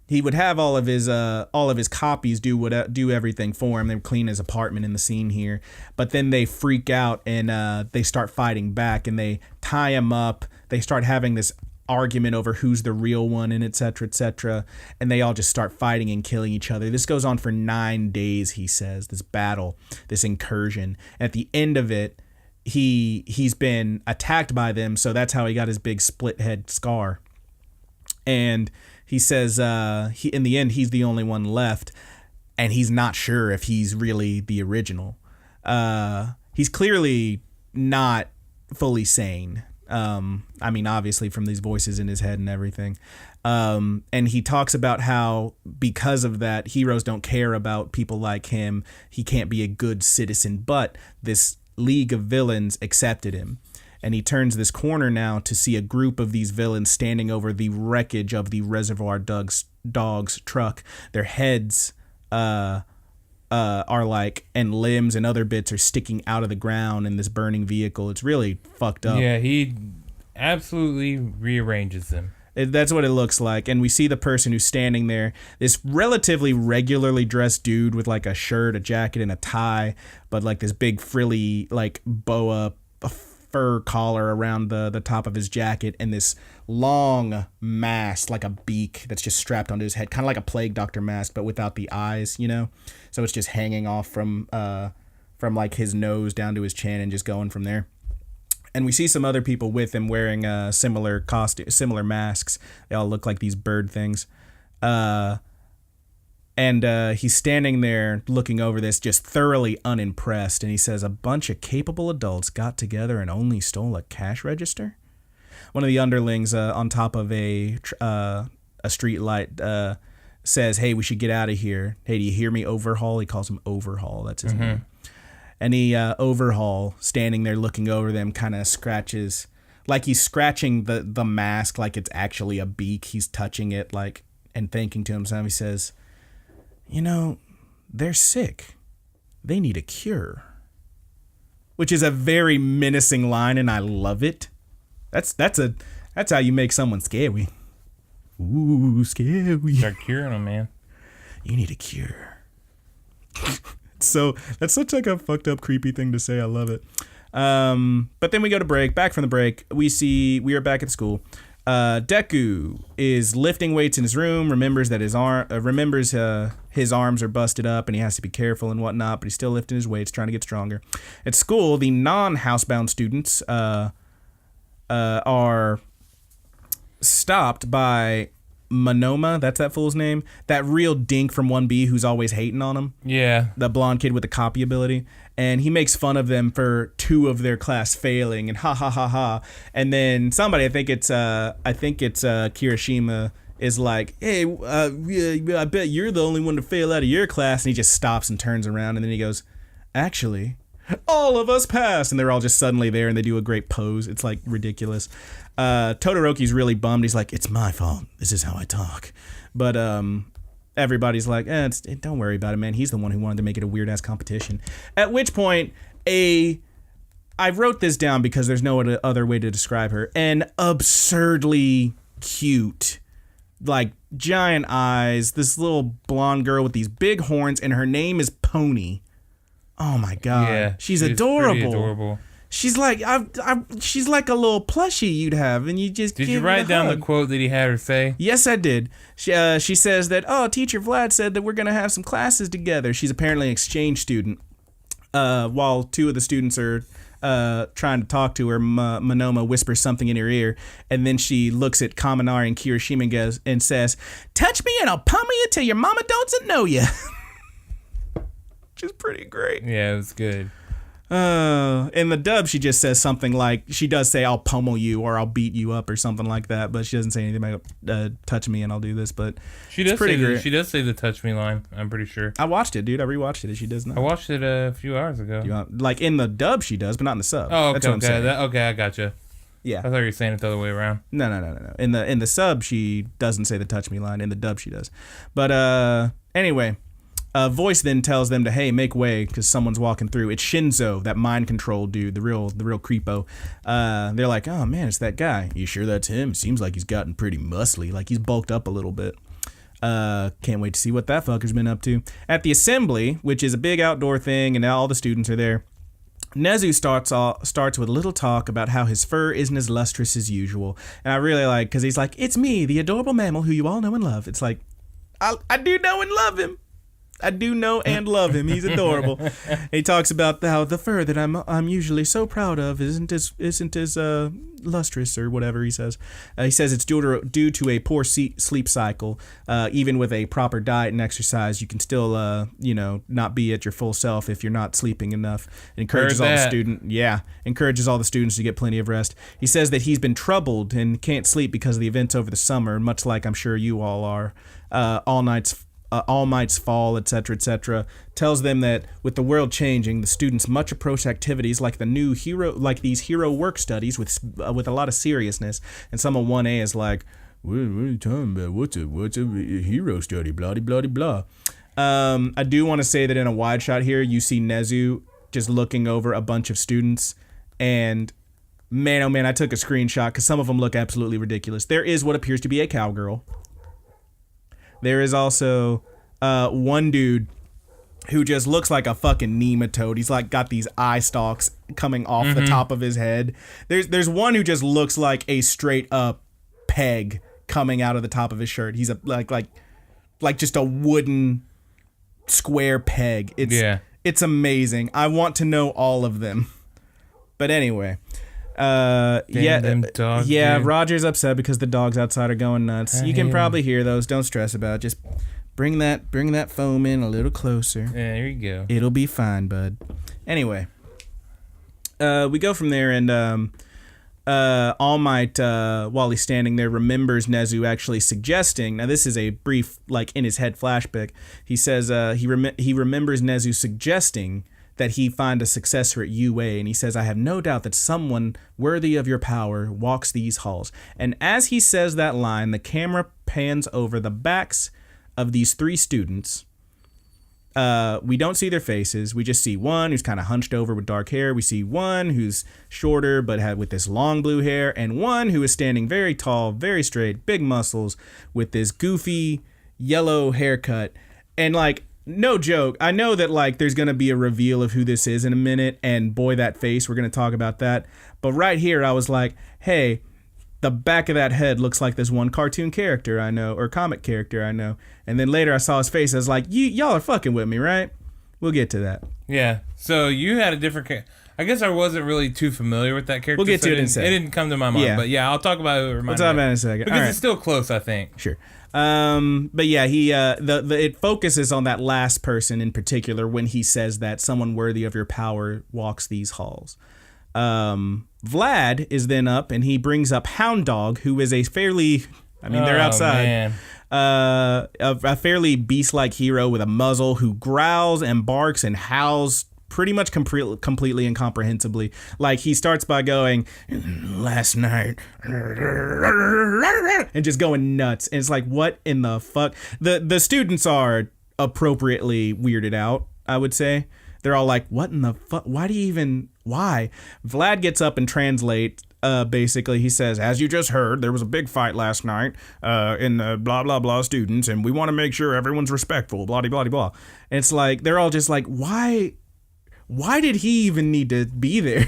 he would have all of his copies do everything for him. They would clean his apartment in the scene here, but then they freak out and they start fighting back, and they tie him up. They start having this argument over who's the real one, and et cetera, and they all just start fighting and killing each other. This goes on for 9 days, he says, this battle, this incursion. At the end of it, he's been attacked by them, so that's how he got his big split head scar. And he says in the end, he's the only one left, and he's not sure if he's really the original. He's clearly not fully sane. I mean, obviously from these voices in his head and everything. And he talks about how because of that, heroes don't care about people like him. He can't be a good citizen, but this league of villains accepted him. And he turns this corner now to see a group of these villains standing over the wreckage of the Reservoir Dogs truck. Their heads are like, and limbs and other bits are sticking out of the ground in this burning vehicle. It's really fucked up. Yeah, he absolutely rearranges them. That's what it looks like. And we see the person who's standing there, this relatively regularly dressed dude with like a shirt, a jacket, and a tie, but like this big frilly like boa fur collar around the top of his jacket, and this long mask like a beak that's just strapped onto his head, kind of like a plague doctor mask, but without the eyes, you know? So it's just hanging off from like his nose down to his chin and just going from there. And we see some other people with him wearing similar masks. They all look like these bird things. And he's standing there looking over this, just thoroughly unimpressed. And he says, a bunch of capable adults got together and only stole a cash register? One of the underlings on top of a street light says, hey, we should get out of here. Hey, do you hear me, Overhaul? He calls him Overhaul. That's his name. And he, Overhaul, standing there looking over them, kind of scratches, like he's scratching the mask like it's actually a beak. He's touching it like and thinking to himself. He says, you know, they're sick. They need a cure. Which is a very menacing line, and I love it. That's how you make someone scary. Ooh, scary. Start curing them, man. You need a cure. So that's such like a fucked up, creepy thing to say. I love it. But then we go to break. Back from the break, we are back at school. Deku is lifting weights in his room. Remembers that his arms are busted up and he has to be careful and whatnot. But he's still lifting his weights, trying to get stronger. At school, the non-housebound students are stopped by Monoma, that's that fool's name, that real dink from 1B who's always hating on him. Yeah. The blonde kid with the copy ability. And he makes fun of them for 2 of their class failing and ha ha ha ha. And then somebody, I think it's Kirishima, is like, hey, I bet you're the only one to fail out of your class. And he just stops and turns around and then he goes, actually, all of us passed. And they're all just suddenly there and they do a great pose. It's like ridiculous. Todoroki's really bummed. He's like, it's my fault. This is how I talk. But everybody's like, don't worry about it, man. He's the one who wanted to make it a weird-ass competition. At which point, I wrote this down because there's no other way to describe her. An absurdly cute, like, giant eyes, this little blonde girl with these big horns, and her name is Pony. Oh, my God. Yeah, she's adorable. Pretty adorable. She's like she's like a little plushie you'd have, and you just did you write down the quote that he had her say? Yes, I did. She says that Teacher Vlad said that we're gonna have some classes together. She's apparently an exchange student. While 2 of the students are trying to talk to her, Monoma whispers something in her ear, and then she looks at Kaminari and Kirishima and says, "Touch me and I'll pummel you till your mama don't know you." Which is pretty great. Yeah, it was good. In the dub, she just says something like, she does say, I'll pummel you or I'll beat you up or something like that, but she doesn't say anything about touch me and I'll do this, but she does say the touch me line, I'm pretty sure. I watched it, dude. I rewatched it. She does not. I watched it a few hours ago. Like in the dub, she does, but not in the sub. Oh, okay. That's what I'm saying. Okay, I gotcha. Yeah. I thought you were saying it the other way around. No. In the sub, she doesn't say the touch me line. In the dub, she does. But anyway. A voice then tells them to, hey, make way, because someone's walking through. It's Shinzo, that mind control dude, the real creepo. They're like, oh, man, it's that guy. You sure that's him? Seems like he's gotten pretty muscly, like he's bulked up a little bit. Can't wait to see what that fucker's been up to. At the assembly, which is a big outdoor thing, and all the students are there, Nezu starts with a little talk about how his fur isn't as lustrous as usual. And I really like, because he's like, it's me, the adorable mammal who you all know and love. It's like, I do know and love him. I do know and love him. He's adorable. He talks about how the fur that I'm usually so proud of isn't as lustrous or whatever he says. He says it's due to a poor sleep cycle. Even with a proper diet and exercise, you can still not be at your full self if you're not sleeping enough. It encourages encourages all the students to get plenty of rest. He says that he's been troubled and can't sleep because of the events over the summer, much like I'm sure you all are. All Might's fall, etc., etc., tells them that with the world changing, the students much approach activities like these hero work studies with a lot of seriousness. And someone 1A is like, what are you talking about? What's a hero study? Blah blah blah. I do want to say that in a wide shot here, you see Nezu just looking over a bunch of students, and man, oh man, I took a screenshot because some of them look absolutely ridiculous. There is what appears to be a cowgirl. There is also one dude who just looks like a fucking nematode. He's like got these eye stalks coming off the top of his head. There's one who just looks like a straight up peg coming out of the top of his shirt. He's like just a wooden square peg. It's amazing. I want to know all of them. But anyway. Roger's upset because the dogs outside are going nuts. You can probably hear those. Don't stress about it. Just bring that foam in a little closer. Yeah, here you go. It'll be fine, bud. Anyway, we go from there, and All Might, while he's standing there, remembers Nezu actually suggesting. Now, this is a brief, like in his head flashback. He says he remembers Nezu suggesting that he find a successor at UA, and he says, I have no doubt that someone worthy of your power walks these halls. And as he says that line, the camera pans over the backs of these 3 students. We don't see their faces. We just see one who's kind of hunched over with dark hair. We see one who's shorter but with this long blue hair, and one who is standing very tall, very straight, big muscles with this goofy yellow haircut. And like, no joke, I know that like there's going to be a reveal of who this is in a minute, and boy, that face, we're going to talk about that. But right here, I was like, hey, the back of that head looks like this one cartoon character I know, or comic character I know. And then later I saw his face, I was like, y'all are fucking with me, right? We'll get to that. Yeah. So you had a different I guess I wasn't really too familiar with that character. We'll get so to it in a second. It didn't come to my mind. Yeah. But yeah, I'll talk about it. We'll talk about it in a second. Because it's still close, I think. Sure. But yeah, he it focuses on that last person in particular when he says that someone worthy of your power walks these halls. Vlad is then up and he brings up Hound Dog, who is a fairly, they're outside. Man. A fairly beast-like hero with a muzzle who growls and barks and howls pretty much completely incomprehensibly. Like, he starts by going, last night, and just going nuts. And it's like, what in the fuck? The students are appropriately weirded out, I would say. They're all like, what in the fuck? Why? Vlad gets up and translates. Basically, he says, as you just heard, there was a big fight last night in the blah, blah, blah students, and we want to make sure everyone's respectful, blah, blah, blah. And it's like, they're all just like, why did he even need to be there?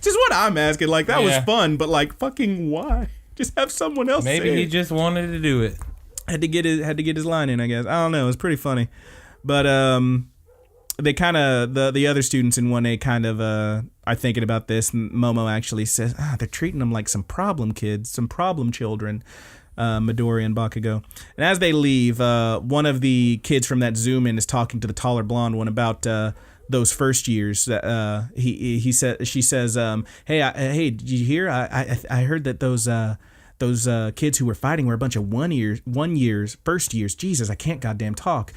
Just what I'm asking. Like, that was fun, but like, fucking why? Just have someone else Maybe say he it. just wanted to do it. Had to get his line in, I guess. I don't know. It was pretty funny. But they kind of, the other students in 1A kind of are thinking about this. And Momo actually says, they're treating them like some problem kids, some problem children. Midori and Bakugo. And as they leave, one of the kids from that Zoom in is talking to the taller blonde one about those first years. She says, hey, did you hear? I heard that those kids who were fighting were a bunch of first years. Jesus, I can't goddamn talk.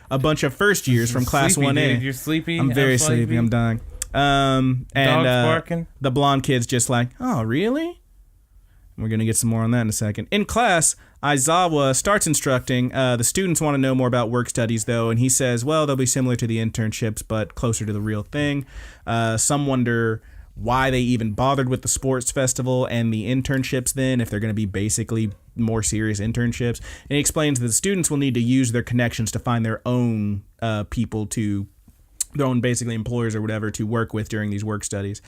A bunch of first years from class Sleepy, 1A. Dude. You're sleepy. I'm very sleepy. I'm dying. And Dogs barking. The blonde kid's just like, oh, really? We're going to get some more on that in a second. In class, Aizawa starts instructing. The students want to know more about work studies, though, and he says, well, they'll be similar to the internships, but closer to the real thing. Some wonder why they even bothered with the sports festival and the internships then, if they're going to be basically more serious internships. And he explains that the students will need to use their connections to find their own people to their own basically employers or whatever to work with during these work studies.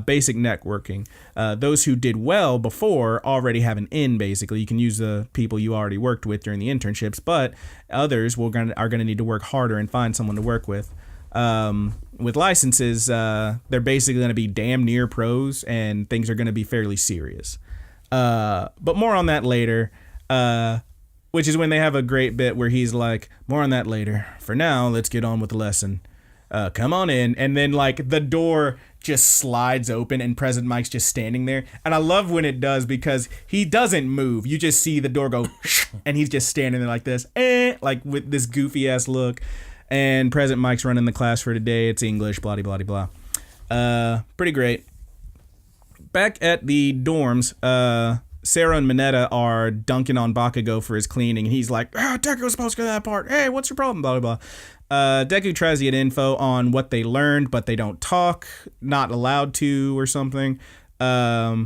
Basic networking. Those who did well before already have an in, basically. You can use the people you already worked with during the internships, but others are going to need to work harder and find someone to work with. With licenses, they're basically going to be damn near pros, and things are going to be fairly serious. But more on that later, which is when they have a great bit where he's like, more on that later. For now, let's get on with the lesson. Come on in. And then like the door just slides open and President Mike's just standing there. And I love when it does because he doesn't move. You just see the door go and he's just standing there like this, like with this goofy ass look. And President Mike's running the class for today. It's English, blah, blah, blah, blah. Pretty great. Back at the dorms, Sarah and Mineta are dunking on Bakugo for his cleaning. And he's like, Deku's supposed to go to that part. Hey, what's your problem? Blah, blah, blah. Deku tries to get info on what they learned, but they don't talk. Not allowed to or something. Yeah.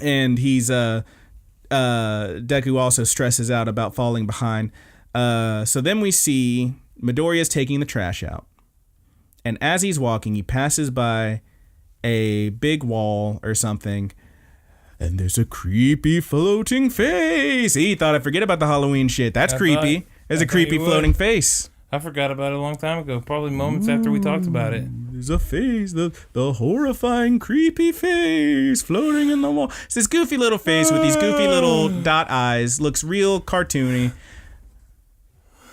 And he's, Deku also stresses out about falling behind. So then we see Midoriya's taking the trash out. And as he's walking, he passes by a big wall or something. And there's a creepy floating face. He thought I'd forget about the Halloween shit. That's creepy. There's a creepy floating face. I forgot about it a long time ago. Probably moments after we talked about it. There's a face, the horrifying, creepy face floating in the wall. It's this goofy little face with these goofy little dot eyes. Looks real cartoony.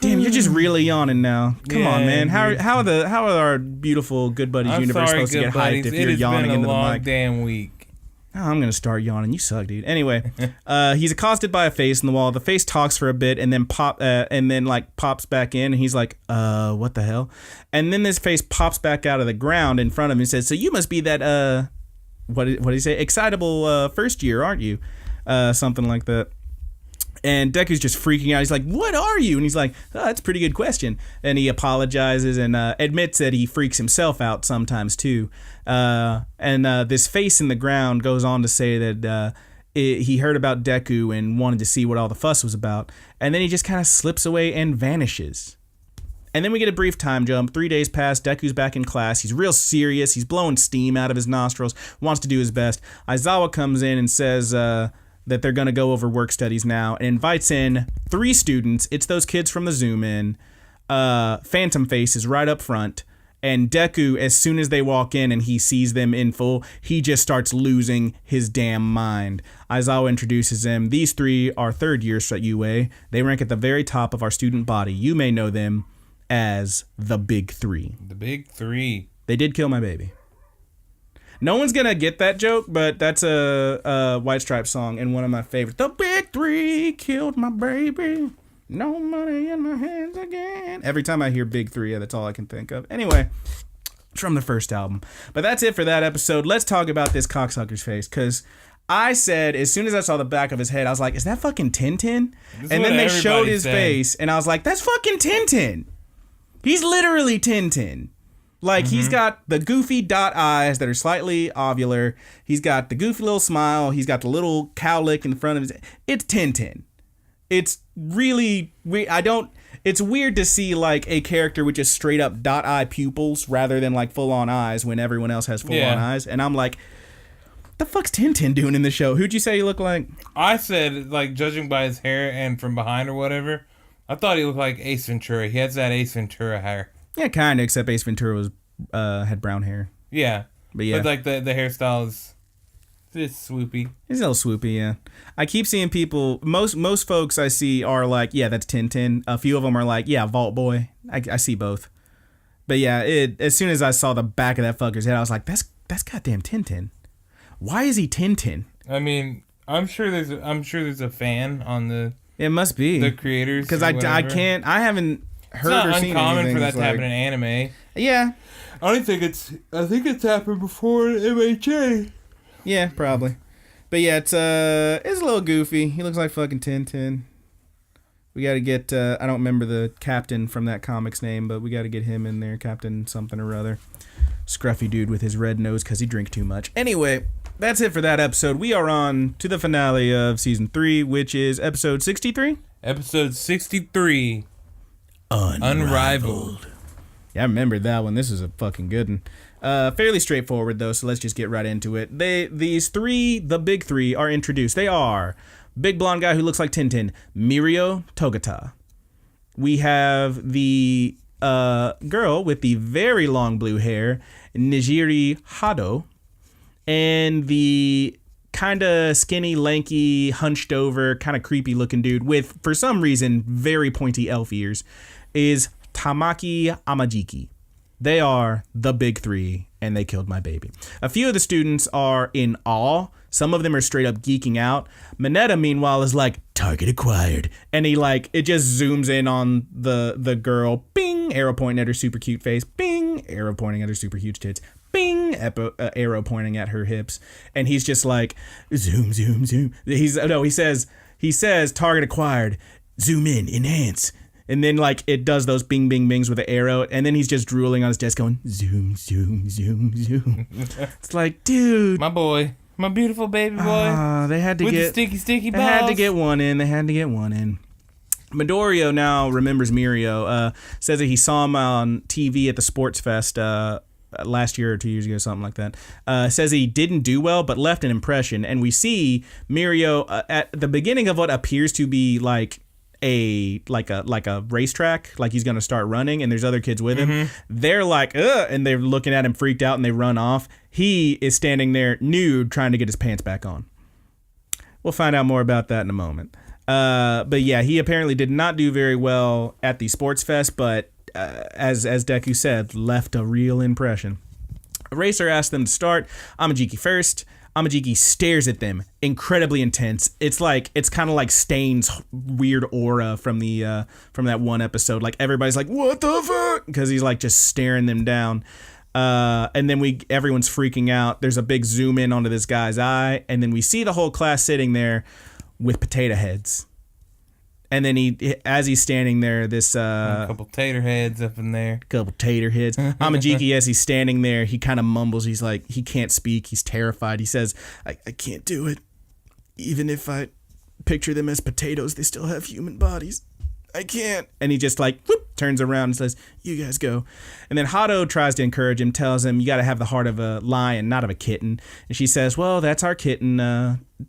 Damn, you're just really yawning now. Come on, man. How are our beautiful Good Buddies universe supposed to get hyped if you're yawning into the mic? It has been a long damn week. Oh, I'm gonna start yawning. You suck, dude. Anyway, he's accosted by a face in the wall. The face talks for a bit and then pops back in. And he's like, what the hell? And then this face pops back out of the ground in front of him and says, so you must be that what did he say? Excitable first year, aren't you? Something like that. And Deku's just freaking out. He's like, what are you? And he's like, that's a pretty good question. And he apologizes and admits that he freaks himself out sometimes too. And this face in the ground goes on to say that he heard about Deku and wanted to see what all the fuss was about. And then he just kind of slips away and vanishes. And then we get a brief time jump. 3 days pass. Deku's back in class. He's real serious. He's blowing steam out of his nostrils. Wants to do his best. Aizawa comes in and says... that they're going to go over work studies now, and invites in 3 students. It's those kids from the Zoom In. Phantom Face is right up front. And Deku, as soon as they walk in and he sees them in full, he just starts losing his damn mind. Aizawa introduces them. These 3 are third years at UA. They rank at the very top of our student body. You may know them as the Big 3. The Big 3. They did kill my baby. No one's going to get that joke, but that's a White Stripes song and one of my favorites. The Big 3 killed my baby. No money in my hands again. Every time I hear Big 3, that's all I can think of. Anyway, it's from the first album. But that's it for that episode. Let's talk about this cocksucker's face, because I said, as soon as I saw the back of his head, I was like, is that fucking Tintin? And then they showed his face, and I was like, that's fucking Tintin. He's literally Tintin. Like, he's got the goofy dot eyes that are slightly ovular. He's got the goofy little smile. He's got the little cowlick in the front of his... It's Tintin. It's really... It's weird to see, like, a character with just straight up dot eye pupils rather than, like, full-on eyes when everyone else has full-on eyes. And I'm like, the fuck's Tintin doing in the show? Who'd you say he looked like? I said, like, judging by his hair and from behind or whatever, I thought he looked like Ace Ventura. He has that Ace Ventura hair. Yeah, kind of, except Ace Ventura was had brown hair. Yeah. But like, the hairstyle is... It's swoopy. It's a little swoopy, yeah. I keep seeing people, most folks I see are like, yeah, that's Tintin. A few of them are like, yeah, Vault Boy. I see both. But yeah, as soon as I saw the back of that fucker's head, I was like, that's goddamn Tintin. Why is he Tintin? I mean, I'm sure there's a fan on the... It must be. The creators. Because I haven't heard or seen anything. It's not uncommon for that to happen in anime. Yeah. I think it's happened before in MHA. Yeah, probably. But yeah, it's a little goofy. He looks like fucking Tintin. We got to get, I don't remember the captain from that comic's name, but we got to get him in there, Captain something or other. Scruffy dude with his red nose because he drank too much. Anyway, that's it for that episode. We are on to the finale of Season 3, which is episode 63? Episode 63. Unrivaled. Yeah, I remember that one. This is a fucking good one. Fairly straightforward, though, so let's just get right into it. These 3, the Big 3, are introduced. They are big blonde guy who looks like Tintin, Mirio Togata. We have the girl with the very long blue hair, Nijiri Hado, and the kind of skinny, lanky, hunched over, kind of creepy looking dude with, for some reason, very pointy elf ears, is Tamaki Amajiki. They are the Big 3, and they killed my baby. A few of the students are in awe. Some of them are straight up geeking out. Mineta, meanwhile, is like, target acquired. And he, like, it just zooms in on the girl. Bing! Arrow pointing at her super cute face. Bing! Arrow pointing at her super huge tits. Bing! Arrow pointing at her hips. And he's just like, zoom, zoom, zoom. He says, target acquired. Zoom in, enhance. And then, like, it does those bing, bing, bings with the arrow. And then he's just drooling on his desk going, zoom, zoom, zoom, zoom. It's like, dude. My boy. My beautiful baby boy. They had to with the sticky balls. They had to get one in. Midoriya now remembers Mirio. Says that he saw him on TV at the Sports Fest last year or 2 years ago, something like that. Says he didn't do well, but left an impression. And we see Mirio at the beginning of what appears to be like a racetrack, like he's gonna start running, and there's other kids with him. They're like, ugh, and they're looking at him freaked out, and they run off. He is standing there nude, trying to get his pants back on. We'll find out more about that in a moment. But yeah, he apparently did not do very well at the Sports Fest, but as Deku said, left a real impression. Eraser asked them to start. Amajiki first. Amajiki stares at them, incredibly intense. It's kind of like Stain's weird aura from that one episode. Like everybody's like, "What the fuck?" because he's like just staring them down. And then everyone's freaking out. There's a big zoom in onto this guy's eye, and then we see the whole class sitting there with potato heads. And then as he's standing there, a couple tater heads up in there. Couple tater heads. Amajiki, as he's standing there, he kind of mumbles. He's like, he can't speak. He's terrified. He says, I can't do it. Even if I picture them as potatoes, they still have human bodies. I can't. And he just like, whoop, turns around and says, you guys go. And then Hado tries to encourage him, tells him, you got to have the heart of a lion, not of a kitten. And she says, well, that's our kitten,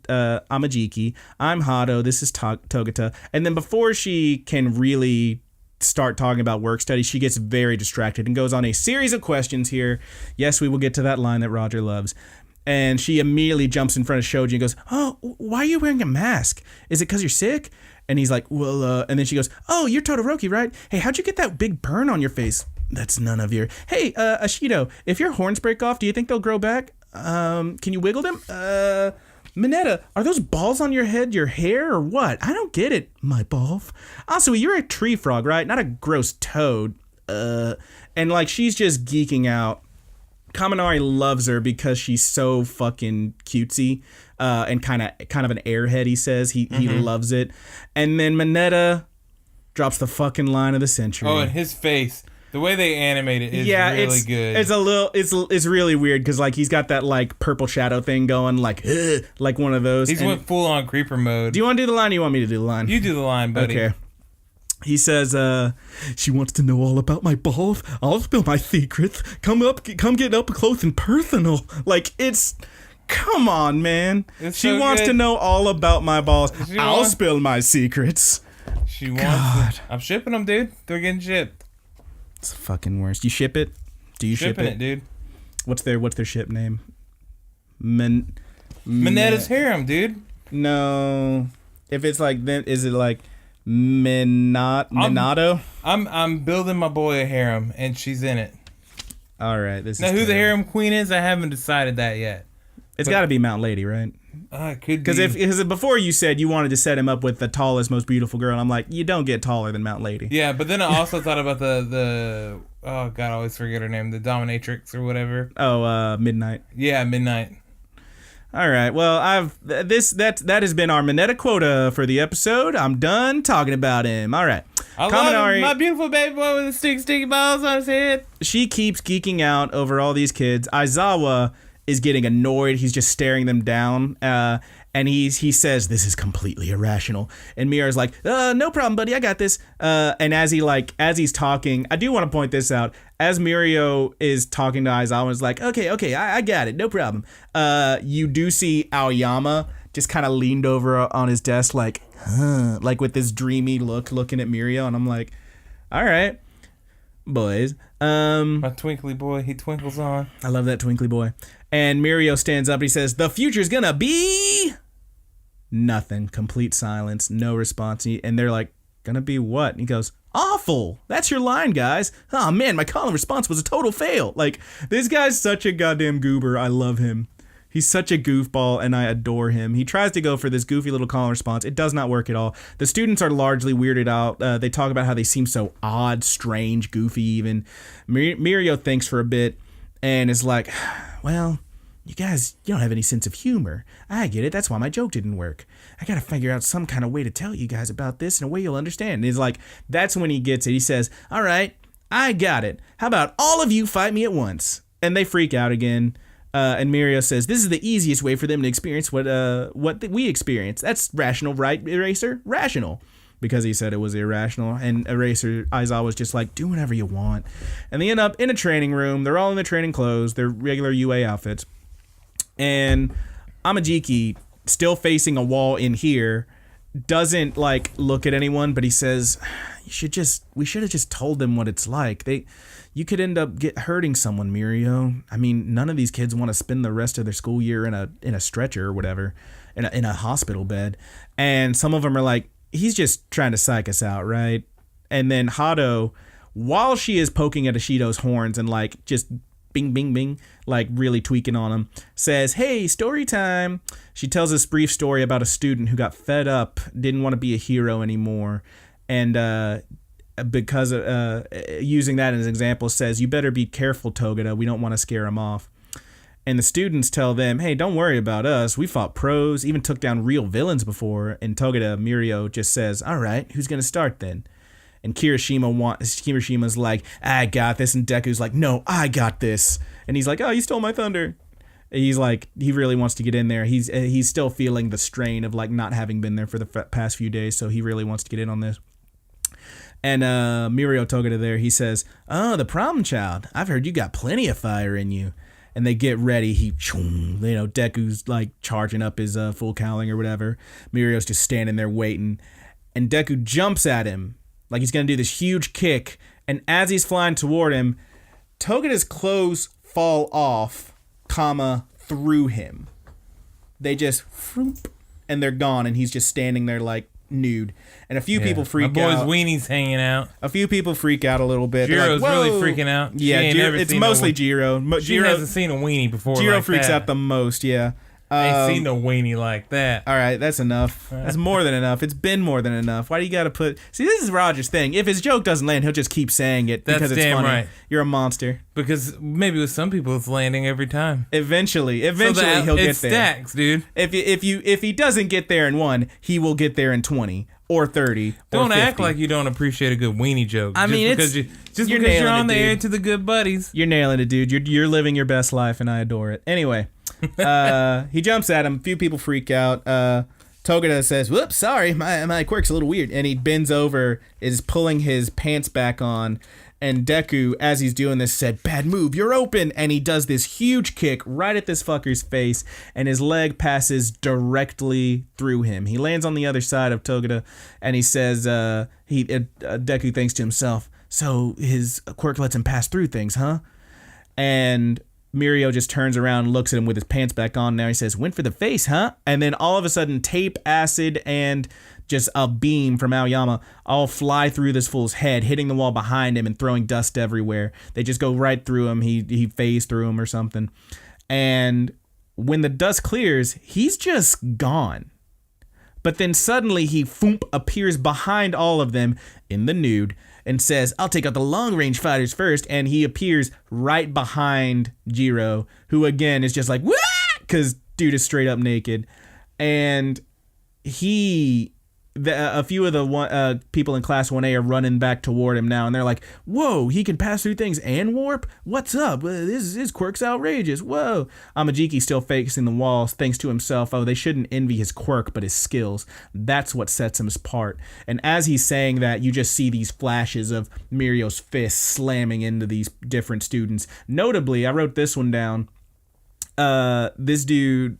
Amajiki. I'm Hado. This is Togata. And then before she can really start talking about work study, she gets very distracted and goes on a series of questions here. Yes, we will get to that line that Roger loves. And she immediately jumps in front of Shoji and goes, oh, why are you wearing a mask? Is it because you're sick? And he's like, well, and then she goes, oh, you're Todoroki, right? Hey, how'd you get that big burn on your face? That's none of your... Hey, Ashido, if your horns break off, do you think they'll grow back? Can you wiggle them? Mineta, are those balls on your head your hair or what? I don't get it, my ball. Also, you're a tree frog, right? Not a gross toad. And, like, she's just geeking out. Kaminari loves her because she's so fucking cutesy and kind of an airhead, he says. He loves it. And then Mineta drops the fucking line of the century. Oh, and his face. The way they animate it is really good. It's really weird because like he's got that like purple shadow thing going like one of those. He's went full on creeper mode. Do you want to do the line or you want me to do the line? You do the line, buddy. Okay. He says, she wants to know all about my balls. I'll spill my secrets. Come get up close and personal. Like, come on, man. She wants to know all about my balls. I'll spill my secrets. She wants I'm shipping them, dude. They're getting shipped. It's the fucking worst. You ship it? Do you ship it? Dude. What's their ship name? Mineta's harem, dude. No. If it's like then, is it like Minato? I'm building my boy a harem, and she's in it. All right. Now, who the harem queen is, I haven't decided that yet. It's got to be Mount Lady, right? It could be. Because before you said you wanted to set him up with the tallest, most beautiful girl, and I'm like, you don't get taller than Mount Lady. Yeah, but then I also thought about the oh god, I always forget her name, the dominatrix or whatever. Oh, Midnight. Yeah, Midnight. All right. Well, that has been our Mineta quota for the episode. I'm done talking about him. All right. I love him, my beautiful baby boy with the sticky balls on his head. She keeps geeking out over all these kids. Aizawa is getting annoyed. He's just staring them down. And he says, this is completely irrational. And Miura's like, no problem, buddy. I got this. And as he's talking, I do want to point this out. As Mirio is talking to Aizawa, is like, okay, I got it. No problem. You do see Aoyama just kind of leaned over on his desk like with this dreamy look looking at Mirio. And I'm like, all right, boys. My twinkly boy, he twinkles on. I love that twinkly boy. And Mirio stands up and he says, the future's gonna be nothing. Complete silence. No response. And they're like, gonna be what? And he goes, awful. That's your line, guys. Oh man, my call and response was a total fail. Like, this guy's such a goddamn goober. I love him. He's such a goofball and I adore him. He tries to go for this goofy little call and response. It does not work at all. The students are largely weirded out. They talk about how they seem so odd, strange, goofy even. Mirio thinks for a bit and is like, well, you guys, you don't have any sense of humor. I get it. That's why my joke didn't work. I got to figure out some kind of way to tell you guys about this in a way you'll understand. And he's like, that's when he gets it. He says, all right, I got it. How about all of you fight me at once? And they freak out again. And Mirio says, this is the easiest way for them to experience what we experience. That's rational, right, Eraser? Rational. Because he said it was irrational. And Eraser, Aizawa was just like, do whatever you want. And they end up in a training room. They're all in their training clothes, their regular UA outfits. And Amajiki, still facing a wall in here, doesn't like look at anyone, but he says, we should have just told them what it's like. You could end up hurting someone, Mirio. I mean, none of these kids want to spend the rest of their school year in a stretcher or whatever, in a hospital bed. And some of them are like, he's just trying to psych us out, right? And then Hado, while she is poking at Ishido's horns and like just bing, bing, bing, like really tweaking on him, says, hey, story time. She tells this brief story about a student who got fed up, didn't want to be a hero anymore. And because using that as an example, says, you better be careful, Togata. We don't want to scare him off. And the students tell them, hey, don't worry about us. We fought pros, even took down real villains before. And Mirio just says, all right, who's going to start then? And Kirishima's like, I got this. And Deku's like, no, I got this. And he's like, oh, you stole my thunder. And he's like, he really wants to get in there. He's still feeling the strain of like not having been there for the past few days. So he really wants to get in on this. And Mirio Togeda there, he says, "Oh, the problem child. I've heard you got plenty of fire in you." And they get ready. Deku's like charging up his full cowling or whatever. Mirio's just standing there waiting. And Deku jumps at him like he's going to do this huge kick. And as he's flying toward him, Togeda's clothes fall off, through him. They just, and they're gone. And he's just standing there like nude. And a few people freak out. My boy's weenie's hanging out. A few people freak out a little bit. Jiro's like, really freaking out. Yeah, it's mostly Jiro. She hasn't seen a weenie before. Jiro like freaks that. out the most, yeah. I ain't seen no weenie like that. All right, that's enough. That's more than enough. It's been more than enough. Why do you got to put... See, this is Roger's thing. If his joke doesn't land, he'll just keep saying it because it's funny. Right. You're a monster. Because maybe with some people, it's landing every time. Eventually he'll get there. It stacks, dude. If he doesn't get there in 1, he will get there in 20 or 30 Don't or 50. act like you don't appreciate a good weenie joke. I mean, because you're on the air to the good buddies. You're nailing it, dude. You're living your best life, and I adore it. Anyway... he jumps at him. A few people freak out. Togeda says, "Whoops, sorry, my quirk's a little weird." And he bends over, is pulling his pants back on. And Deku, as he's doing this, said, "Bad move, you're open." And he does this huge kick right at this fucker's face, and his leg passes directly through him. He lands on the other side of Togeda, and he says, Deku thinks to himself, "So his quirk lets him pass through things, huh?" And Mirio just turns around and looks at him with his pants back on. Now he says, "Went for the face, huh?" And then all of a sudden, tape, acid, and just a beam from Aoyama all fly through this fool's head, hitting the wall behind him and throwing dust everywhere. They just go right through him. He phased through him or something. And when the dust clears, he's just gone. But then suddenly he appears behind all of them in the nude and says, "I'll take out the long-range fighters first." And he appears right behind Jiro, who again is just like, "What?" Because dude is straight up naked. And a few of the people in Class 1A are running back toward him now, and they're like, "Whoa, he can pass through things and warp? What's up? His quirk's outrageous. Whoa." Amajiki's still facing the walls, thinks to himself, oh, they shouldn't envy his quirk, but his skills. That's what sets him apart. And as he's saying that, you just see these flashes of Mirio's fists slamming into these different students. Notably, I wrote this one down. This dude...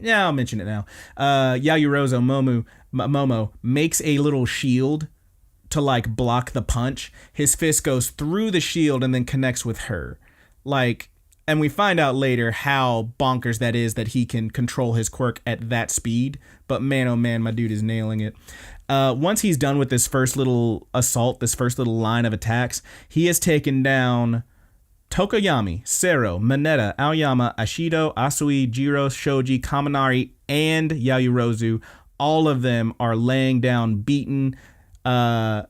Yeah, I'll mention it now. Yaoyorozu Momo makes a little shield to like block the punch. His fist goes through the shield and then connects with her. And we find out later how bonkers that is that he can control his quirk at that speed. But man, oh man, my dude is nailing it. Once he's done with this first little assault, this first little line of attacks, he has taken down Tokoyami, Sero, Mineta, Aoyama, Ashido, Asui, Jiro, Shoji, Kaminari, and Yaoyorozu. All of them are laying down, beaten. That's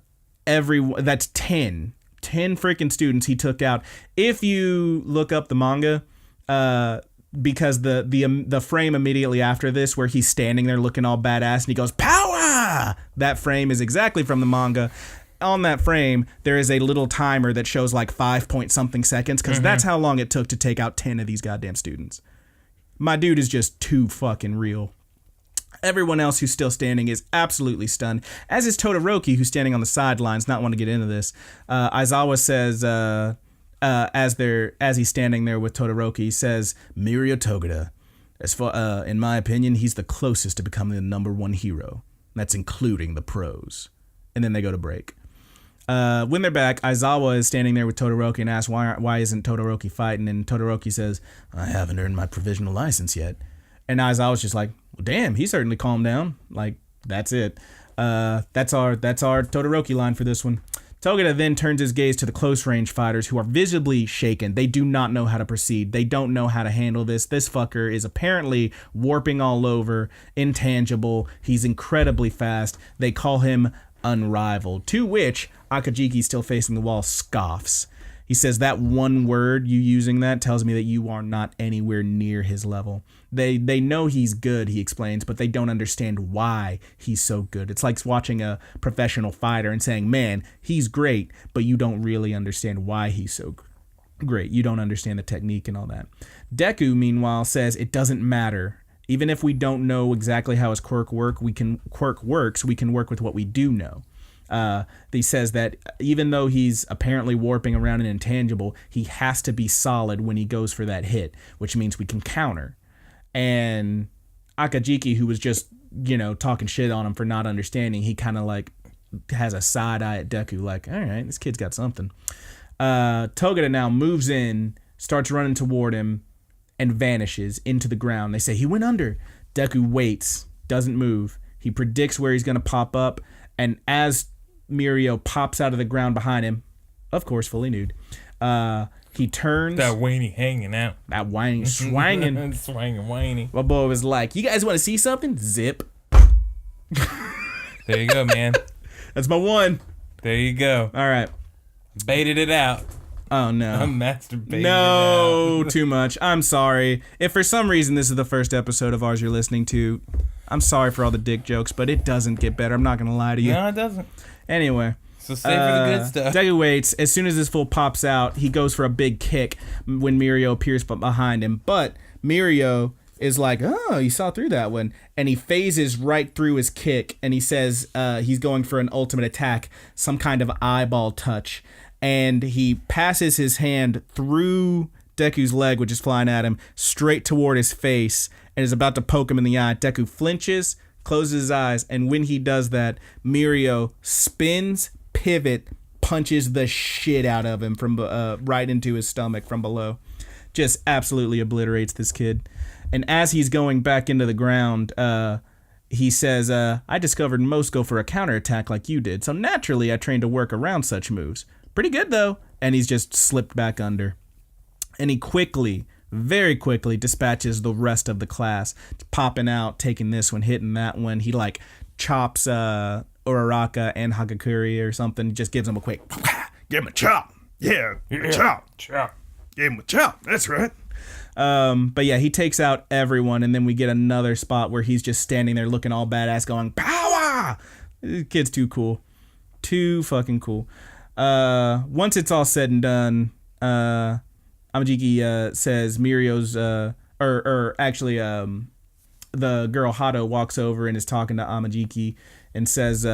10 freaking students he took out. If you look up the manga, because the frame immediately after this where he's standing there looking all badass and he goes, "Power!" That frame is exactly from the manga. On that frame, there is a little timer that shows like 5-point-something seconds because that's how long it took to take out 10 of these goddamn students. My dude is just too fucking real. Everyone else who's still standing is absolutely stunned, as is Todoroki, who's standing on the sidelines, not want to get into this. Aizawa says, as he's standing there with Todoroki, he says, "Mirio Togeda, in my opinion, he's the closest to becoming the number one hero. That's including the pros." And then they go to break. When they're back, Aizawa is standing there with Todoroki and asks, why isn't Todoroki fighting? And Todoroki says, "I haven't earned my provisional license yet." And Aizawa's just like, well, damn, he certainly calmed down. Like, that's it. That's our Todoroki line for this one. Togeda then turns his gaze to the close-range fighters who are visibly shaken. They do not know how to proceed. They don't know how to handle this. This fucker is apparently warping all over, intangible. He's incredibly fast. They call him unrivaled, to which Akajiki, still facing the wall, scoffs. He says, "That one word, you using that, tells me that you are not anywhere near his level." They know he's good, he explains, but they don't understand why he's so good. It's like watching a professional fighter and saying, "Man, he's great," but you don't really understand why he's so great. You don't understand the technique and all that. Deku, meanwhile, says it doesn't matter. Even if we don't know exactly how his quirk works, we can work with what we do know. He says that even though he's apparently warping around an intangible, he has to be solid when he goes for that hit, which means we can counter. And Akajiki, who was just, talking shit on him for not understanding, he kind of like has a side eye at Deku, like, all right, this kid's got something. Togeda now moves in, starts running toward him, and vanishes into the ground. They say he went under. Deku waits, doesn't move. He predicts where he's going to pop up, and as Mirio pops out of the ground behind him, of course, fully nude, he turns. That whiny hanging out. That whiny swanging. Swanging whiny. My boy was like, you guys want to see something? Zip. There you go, man. That's my one. There you go. All right. Baited it out. Oh, no. I'm masturbating. No, too much. I'm sorry. If for some reason this is the first episode of ours you're listening to, I'm sorry for all the dick jokes, but it doesn't get better. I'm not going to lie to you. No, it doesn't. Anyway. So stay for the good stuff. Deku waits. As soon as this fool pops out, he goes for a big kick when Mirio appears behind him. But Mirio is like, oh, you saw through that one. And he phases right through his kick. And he says he's going for an ultimate attack, some kind of eyeball touch. And he passes his hand through Deku's leg, which is flying at him, straight toward his face, and is about to poke him in the eye. Deku flinches, closes his eyes, and when he does that, Mirio spins, pivot, punches the shit out of him from right into his stomach from below. Just absolutely obliterates this kid. And as he's going back into the ground, he says, I discovered most go for a counterattack like you did, so naturally I trained to work around such moves. Pretty good, though. And he's just slipped back under. And he quickly, very quickly, dispatches the rest of the class, popping out, taking this one, hitting that one. He, like, chops Uraraka and Hagakure or something, just gives him a quick, give him a chop. Yeah, chop. Give him a chop. That's right. But yeah, he takes out everyone, and then we get another spot where he's just standing there looking all badass going, power! This kid's too cool. Too fucking cool. Once it's all said and done, Amajiki says Mirio's, actually, the girl Hato walks over and is talking to Amajiki and says,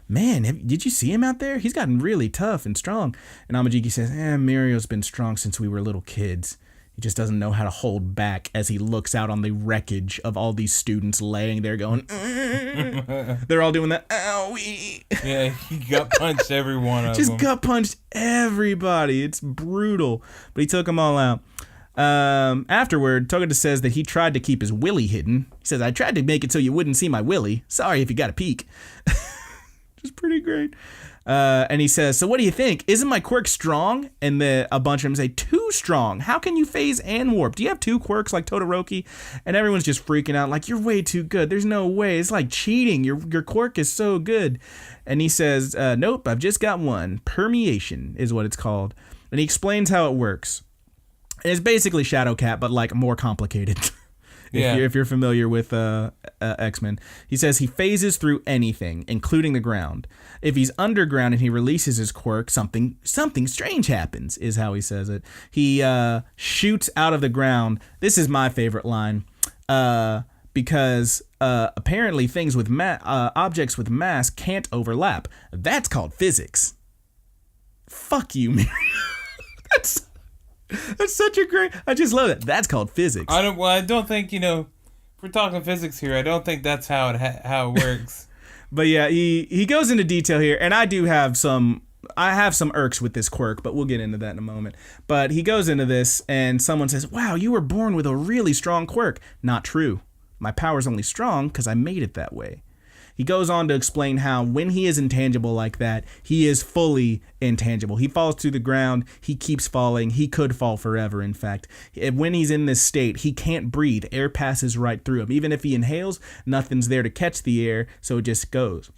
man, did you see him out there? He's gotten really tough and strong. And Amajiki says, Mirio's been strong since we were little kids. He just doesn't know how to hold back as he looks out on the wreckage of all these students laying there going, they're all doing that, owie. Yeah, he gut punched every one of them. Just gut punched everybody. It's brutal. But he took them all out. Afterward, Togeda says that he tried to keep his willy hidden. He says, I tried to make it so you wouldn't see my willy. Sorry if you got a peek. Which is pretty great. And he says, so what do you think? Isn't my quirk strong? And a bunch of them say, too strong. How can you phase and warp? Do you have two quirks like Todoroki? And everyone's just freaking out like, you're way too good. There's no way. It's like cheating. Your quirk is so good. And he says, nope, I've just got one. Permeation is what it's called. And he explains how it works. And it's basically Shadow Cat, but like more complicated. If you're familiar with X-Men. He says he phases through anything, including the ground. If he's underground and he releases his quirk, something strange happens, is how he says it. He shoots out of the ground. This is my favorite line, because apparently things with objects with mass can't overlap. That's called physics. Fuck you, Mary. That's such a great. I just love it. That's called physics. I don't think if we're talking physics here, I don't think that's how it works. But yeah, he goes into detail here, and I have some irks with this quirk, but we'll get into that in a moment. But he goes into this, and someone says, "Wow, you were born with a really strong quirk." Not true. My power's only strong because I made it that way. He goes on to explain how when he is intangible like that, he is fully intangible. He falls to the ground. He keeps falling. He could fall forever, in fact. When he's in this state, he can't breathe. Air passes right through him. Even if he inhales, nothing's there to catch the air, so it just goes.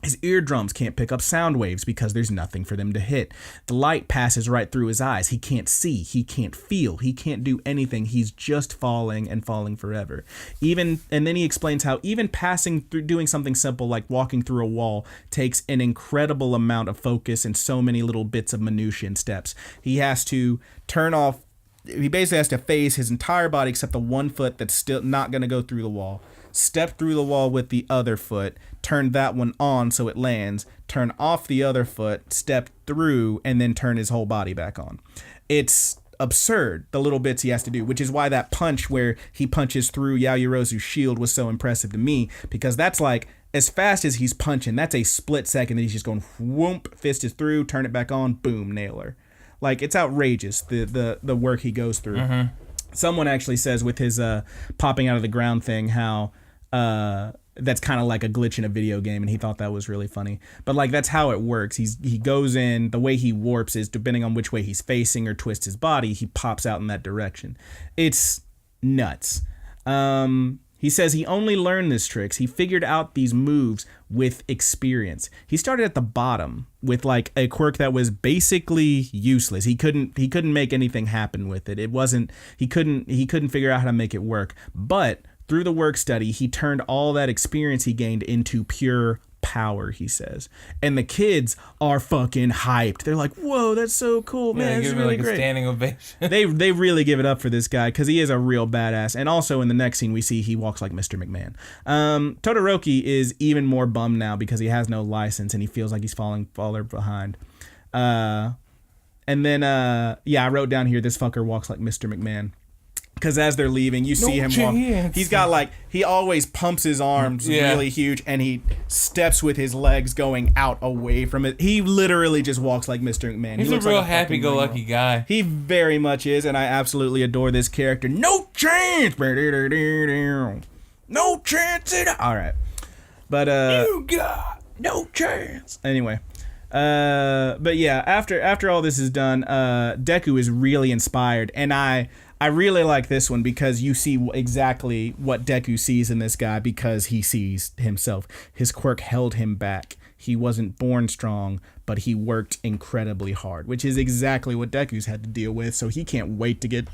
His eardrums can't pick up sound waves because there's nothing for them to hit. The light passes right through his eyes. He can't see. He can't feel. He can't do anything. He's just falling and falling forever. And then he explains how even passing through, doing something simple like walking through a wall takes an incredible amount of focus and so many little bits of minutiae and steps. He has to turn off. He basically has to phase his entire body except the one foot that's still not going to go through the wall. step through the wall with the other foot, turn that one on so it lands, turn off the other foot, step through, and then turn his whole body back on. It's absurd, the little bits he has to do, which is why that punch where he punches through Yaoyorozu's shield was so impressive to me, because that's like, as fast as he's punching, that's a split second that he's just going whoomp, fist is through, turn it back on, boom, nail her. Like, it's outrageous, the work he goes through. Mm-hmm. Someone actually says with his popping out of the ground thing how that's kind of like a glitch in a video game, and he thought that was really funny. But like, that's how it works. He goes in, the way he warps is depending on which way he's facing or twists his body, he pops out in that direction. It's nuts. He says he only learned this tricks. He figured out these moves with experience. He started at the bottom with like a quirk that was basically useless. He couldn't make anything happen with it. It wasn't, he couldn't figure out how to make it work. But through the work study, he turned all that experience he gained into pure power, he says. And the kids are fucking hyped. They're like, whoa, that's so cool, man. This is really great. A standing ovation. they really give it up for this guy because he is a real badass. And also in the next scene we see he walks like Mr. McMahon. Todoroki is even more bummed now because he has no license and he feels like he's falling behind. And then I wrote down here, this fucker walks like Mr. McMahon. Because as they're leaving, you see him walk. He's got like, he always pumps his arms really huge, and he steps with his legs going out away from it. He literally just walks like Mr. McMahon. He's a real happy-go-lucky guy. He very much is, and I absolutely adore this character. No chance! No chance at all. All right. But, you got no chance. Anyway. But yeah, after all this is done, Deku is really inspired, and I really like this one because you see exactly what Deku sees in this guy because he sees himself. His quirk held him back. He wasn't born strong, but he worked incredibly hard, which is exactly what Deku's had to deal with, so he can't wait to get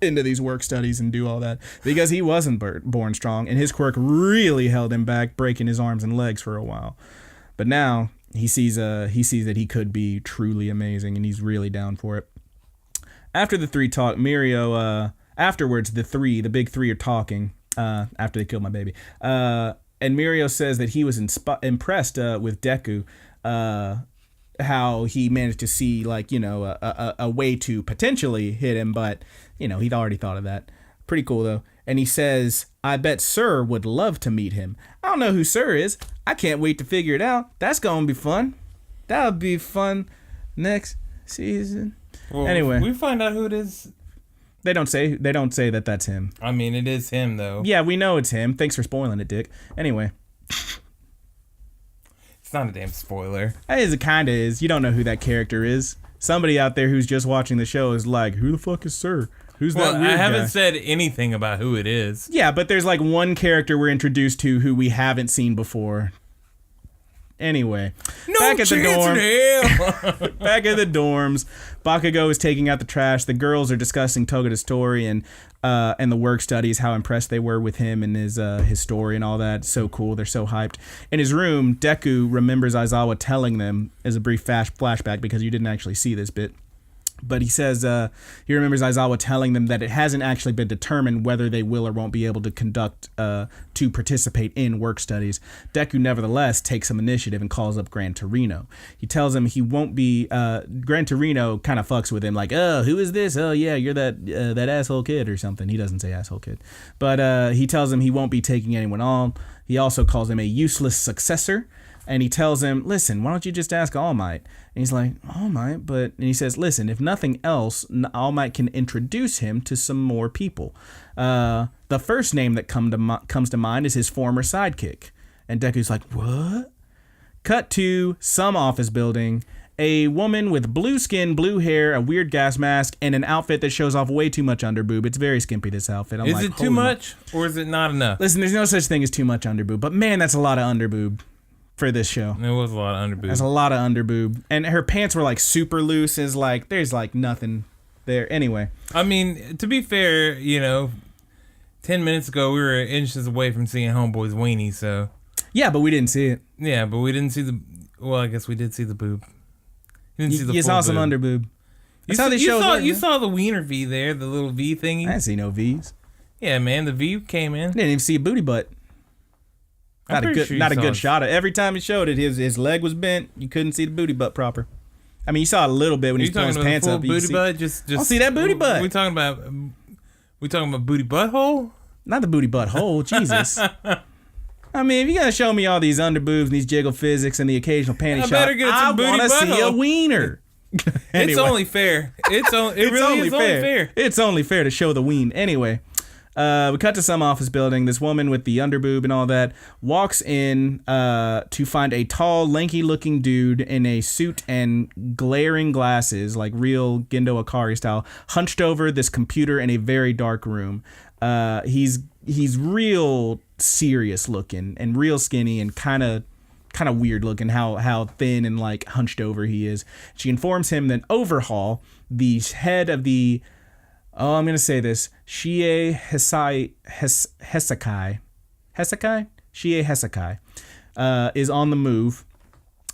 into these work studies and do all that because he wasn't born strong, and his quirk really held him back, breaking his arms and legs for a while. But now he sees that he could be truly amazing, and he's really down for it. After the three talk, afterwards, the big three are talking, after they killed my baby. And Mirio says that he was impressed with Deku, how he managed to see, like, a way to potentially hit him, but, he'd already thought of that. Pretty cool, though. And he says, I bet Sir would love to meet him. I don't know who Sir is. I can't wait to figure it out. That's going to be fun. That'll be fun next season. Well, anyway, we find out who it is. They don't say that that's him. I mean, it is him, though. Yeah, we know it's him. Thanks for spoiling it, Dick. Anyway. It's not a damn spoiler. It kind of is. You don't know who that character is. Somebody out there who's just watching the show is like, who the fuck is Sir? Who's that weird guy? I haven't said anything about who it is. Yeah, but there's like one character we're introduced to who we haven't seen before. Anyway, back at the dorms, Bakugo is taking out the trash. The girls are discussing Togata's story and the work studies, how impressed they were with him and his story and all that. So cool. They're so hyped. In his room, Deku remembers Aizawa telling them as a brief flashback because you didn't actually see this bit. But he says he remembers Aizawa telling them that it hasn't actually been determined whether they will or won't be able to to participate in work studies. Deku nevertheless takes some initiative and calls up Gran Torino. He tells him he won't be. Gran Torino kind of fucks with him like, oh, who is this? Oh yeah, you're that asshole kid or something. He doesn't say asshole kid, but he tells him he won't be taking anyone on. He also calls him a useless successor. And he tells him, listen, why don't you just ask All Might? And he's like, All Might? And he says, listen, if nothing else, All Might can introduce him to some more people. The first name that comes to mind is his former sidekick. And Deku's like, what? Cut to some office building. A woman with blue skin, blue hair, a weird gas mask, and an outfit that shows off way too much underboob. It's very skimpy, this outfit. Is it too much, or is it not enough? Listen, there's no such thing as too much underboob. But man, that's a lot of underboob. For this show. There was a lot of underboob. There's a lot of underboob. And her pants were like super loose. There's like nothing there. Anyway. I mean, to be fair, 10 minutes ago we were inches away from seeing Homeboy's weenie, so. Yeah, but we didn't see it. Yeah, but we didn't see well, I guess we did see the boob. You didn't see the you saw some underboob. That's how they showed it. You saw the wiener V there, the little V thingy. I didn't see no V's. Yeah, man, the V came in. Didn't even see a booty butt. Not I'm a pretty good, sure you not a saw good it. shot. Every time he showed it, his leg was bent. You couldn't see the booty butt proper. I mean, you saw a little bit when he was pulling his pants up. Booty butt? Just I'll see that booty butt. We talking about booty butthole? Not the booty butt hole. Jesus. I mean, if you're gonna show me all these underboobs and these jiggle physics and the occasional panty shot, better get some booty I want to see a butthole. wiener. Anyway. It's only fair. It really is only fair. It's only fair to show the ween. Anyway, we cut to some office building. This woman with the underboob and all that walks in to find a tall, lanky-looking dude in a suit and glaring glasses, like real Gendo Akari style, hunched over this computer in a very dark room. He's real serious looking and real skinny and kind of weird looking how thin and like hunched over he is. She informs him that Overhaul, the head of the I'm gonna say this, Shie Hesekai Shie Hesekai is on the move,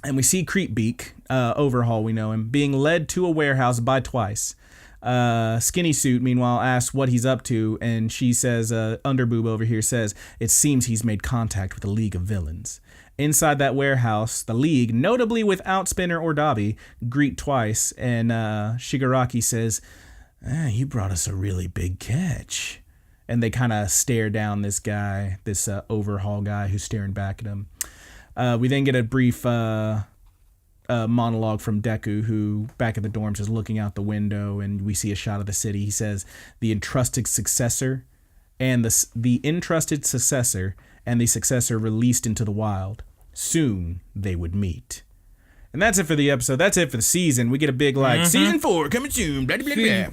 and we see Creepbeak, Overhaul, we know him, being led to a warehouse by Twice. Skinny Suit, meanwhile, asks what he's up to, and she says, Underboob over here says, it seems he's made contact with a league of villains. Inside that warehouse, the league, notably without Spinner or Dobby, greet Twice, and Shigaraki says, you brought us a really big catch. And they kind of stare down this guy, this Overhaul guy who's staring back at him. We then get a brief monologue from Deku, who back at the dorms is looking out the window, and we see a shot of the city. He says, the entrusted successor and the successor released into the wild. Soon they would meet. And that's it for the episode. That's it for the season. We get a big season 4 coming soon. Blah, blah, blah, blah. Season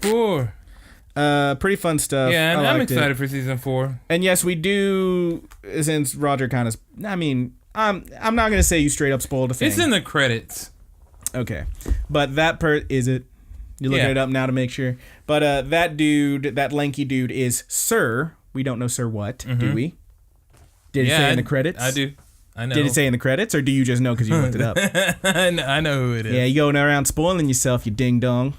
4. Pretty fun stuff. Yeah, and I'm excited it. for season 4. And yes, we do, since Roger kind of, I mean, I'm not going to say you straight up spoiled a thing. It's in the credits. Okay. But that is it? You're looking it up now to make sure. But that dude, that lanky dude is Sir. We don't know Sir what, do we? Did it say in the credits? I do. I know. Did it say in the credits, or do you just know because you looked it up? I know who it is. Yeah, you going around spoiling yourself, you ding dong.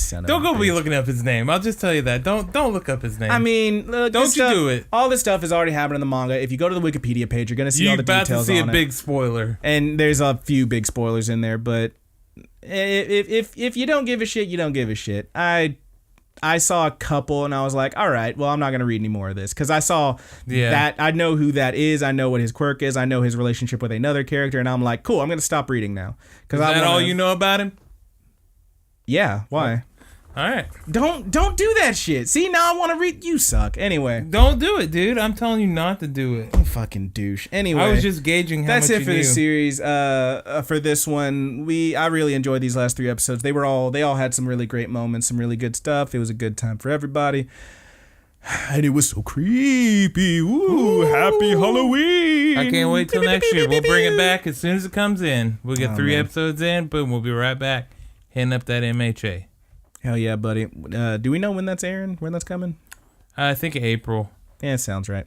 Don't go be looking up his name. I'll just tell you that. Don't look up his name. I mean, look, don't you do it. All this stuff is already happening in the manga. If you go to the Wikipedia page, you're gonna see all the details on it. You're about to see a big spoiler. And there's a few big spoilers in there, but if you don't give a shit, you don't give a shit. I saw a couple and I was like, all right, well, I'm not going to read any more of this. Because I saw that. I know who that is. I know what his quirk is. I know his relationship with another character. And I'm like, cool, I'm going to stop reading now. Is that all you know about him? Yeah, why? All right. Don't do that shit. See, now I want to read. You suck. Anyway. Don't do it, dude. I'm telling you not to do it. You fucking douche. Anyway. I was just gauging how much you knew. That's it for this series. For this one, I really enjoyed these last 3 episodes. They all had some really great moments, some really good stuff. It was a good time for everybody. And it was so creepy. Ooh, happy Halloween. I can't wait till next year. We'll bring it back as soon as it comes in. We'll get 3 episodes in. Boom, we'll be right back. Hitting up that MHA. Hell yeah, buddy. Do we know when that's airing? When that's coming? I think April. Yeah, sounds right.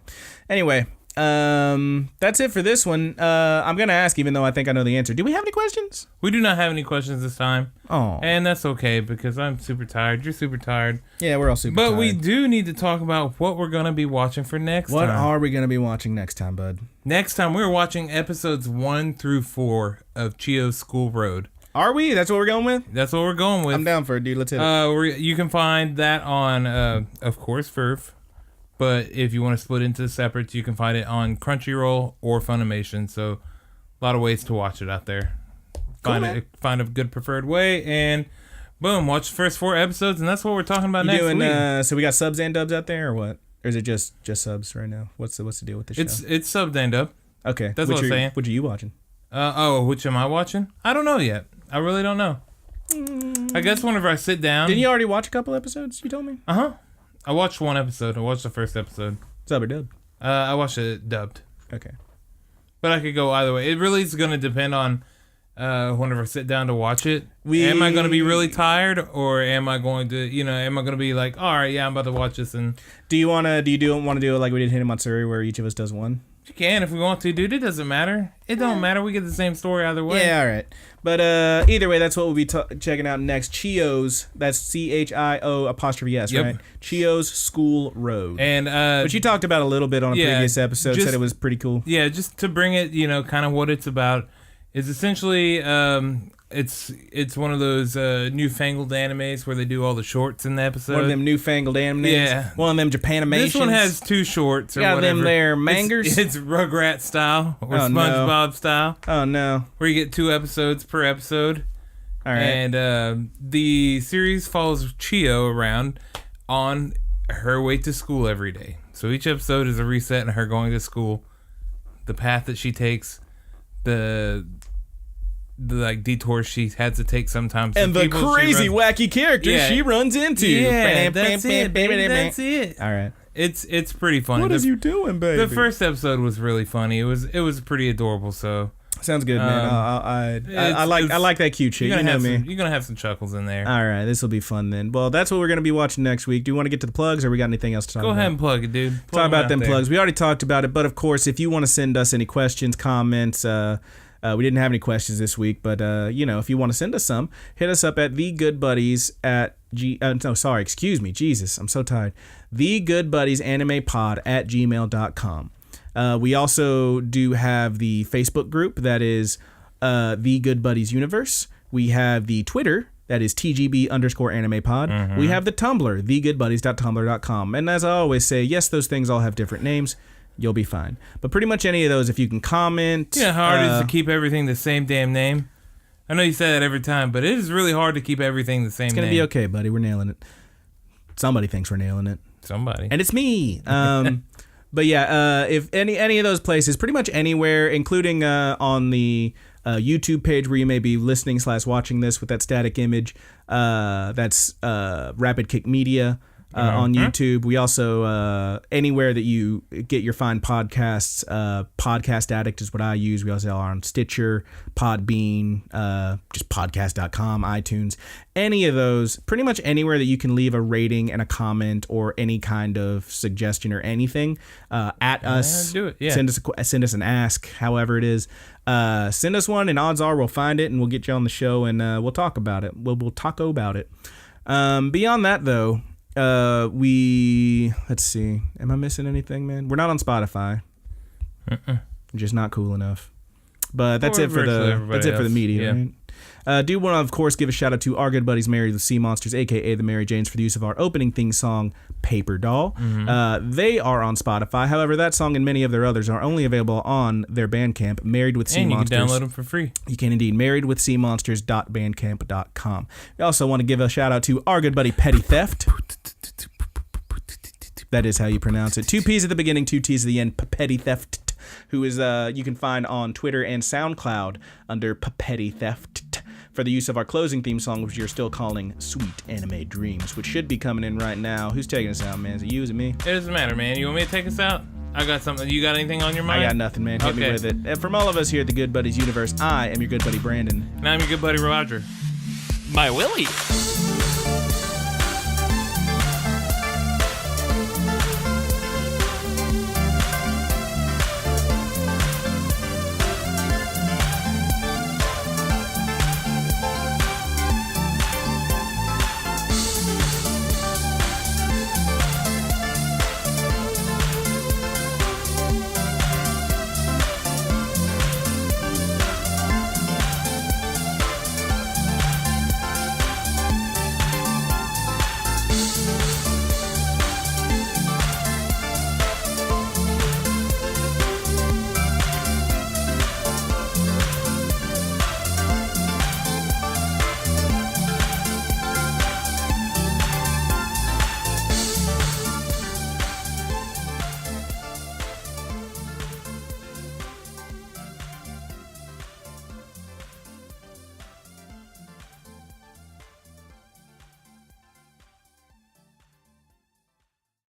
Anyway, that's it for this one. I'm going to ask, even though I think I know the answer. Do we have any questions? We do not have any questions this time. Oh. And that's okay, because I'm super tired. You're super tired. Yeah, we're all super tired. But we do need to talk about what we're going to be watching for next time. What are we going to be watching next time, bud? Next time, we're watching episodes 1 through 4 of Chio's School Road. Are we? That's what we're going with? That's what we're going with. I'm down for it, dude. Let's hit it. You can find that on, of course, Verve. But if you want to split into separates, you can find it on Crunchyroll or Funimation. So a lot of ways to watch it out there. Find a good preferred way, and boom, watch the first 4 episodes, and that's what we're talking about next week. So we got subs and dubs out there, or what? Or is it just subs right now? What's the deal with the show? It's subbed and up. Okay, that's what I'm saying. Which are you watching? Which am I watching? I don't know yet. I really don't know. I guess whenever I sit down. Didn't you already watch a couple episodes? You told me. I watched 1 episode. I watched the first episode. Sub or dubbed? I watched it dubbed. Okay. But I could go either way. It really is going to depend on whenever I sit down to watch it. Am I going to be really tired, or am I going to, am I going to be like, all right, yeah, I'm about to watch this? And do you want to do it like we did Hinamatsuri, where each of us does one? You can if we want to, dude. It doesn't matter. It don't matter. We get the same story either way. Yeah, all right. But either way, that's what we'll be checking out next. Chio's, that's CHIO''S, Yep. right? Chio's School Road. And which you talked about a little bit on a yeah, previous episode, just- said it was pretty cool. Yeah, just to bring it, kind of what it's about is essentially it's one of those newfangled animes where they do all the shorts in the episode. One of them newfangled animes. Yeah. One of them Japanimations. This one has 2 shorts or got whatever. them there mangers. It's Rugrat style or Oh, no. SpongeBob style, Oh, no. where you get 2 episodes per episode. All right. And the series follows Chio around on her way to school every day. So each episode is a reset in her going to school, the path that she takes, the like detours she had to take sometimes, and the crazy, wacky characters Yeah. she runs into. Yeah, that's it, baby, that's it. All right. It's pretty funny. What is you doing, baby? The first episode was really funny. It was pretty adorable. So sounds good, man. I like that cute shit. You know me. You're gonna have some chuckles in there. All right, this will be fun then. Well, that's what we're gonna be watching next week. Do you want to get to the plugs, or we got anything else to talk about? Go ahead and plug it, dude. Talk about them plugs. We already talked about it, but of course, if you want to send us any questions, comments, we didn't have any questions this week, but if you want to send us some, hit us up at thegoodbuddies at Jesus, I'm so tired. thegoodbuddiesanimepod at gmail.com. We also do have the Facebook group that is The Good Buddies Universe. We have the Twitter that is TGB_animepod. Mm-hmm. We have the Tumblr, thegoodbuddies.tumblr.com. And as I always say, yes, those things all have different names. You'll be fine. But pretty much any of those, if you can comment. You know how hard it is to keep everything the same damn name? I know you say that every time, but it is really hard to keep everything the same name. It's going to be okay, buddy. We're nailing it. Somebody thinks we're nailing it. Somebody. And it's me. But yeah, if any of those places, pretty much anywhere, including on the YouTube page where you may be listening / watching this with that static image, that's Rapid Kick Media. On YouTube. We also, anywhere that you get your fine podcasts, Podcast Addict is what I use. We also are on Stitcher, Podbean, just podcast.com, iTunes, any of those, pretty much anywhere that you can leave a rating and a comment or any kind of suggestion or anything, at us. Do it, yeah. Send us an ask, however it is. Send us one and odds are we'll find it and we'll get you on the show and we'll talk about it. We'll taco about it. Beyond that though, let's see. Am I missing anything, man? We're not on Spotify. Just not cool enough. But that's it for the media, yeah. Right? Do want to, of course, give a shout out to our good buddies Mary the Seamonsters, aka the Mary Janes, for the use of our opening theme song, Paperdoll. They are on Spotify. However, that song and many of their others are only available on their Bandcamp, Married with Seamonsters. And you can download them for free. You can indeed. marriedwithseamonsters.bandcamp.com. We also want to give a shout out to our good buddy Petty Theft. That is how you pronounce it. 2 P's at the beginning, 2 T's at the end. Petty Theft, who is you can find on Twitter and SoundCloud under Petty Theft for the use of our closing theme song, which you're still calling Sweet Anime Dreams, which should be coming in right now. Who's taking us out, man? Is it you? Is it me? It doesn't matter, man. You want me to take us out? I got something. You got anything on your mind? I got nothing, man. Hit me with it. And from all of us here at the Good Buddies Universe, I am your good buddy Brandon. And I'm your good buddy Roger. My Willie.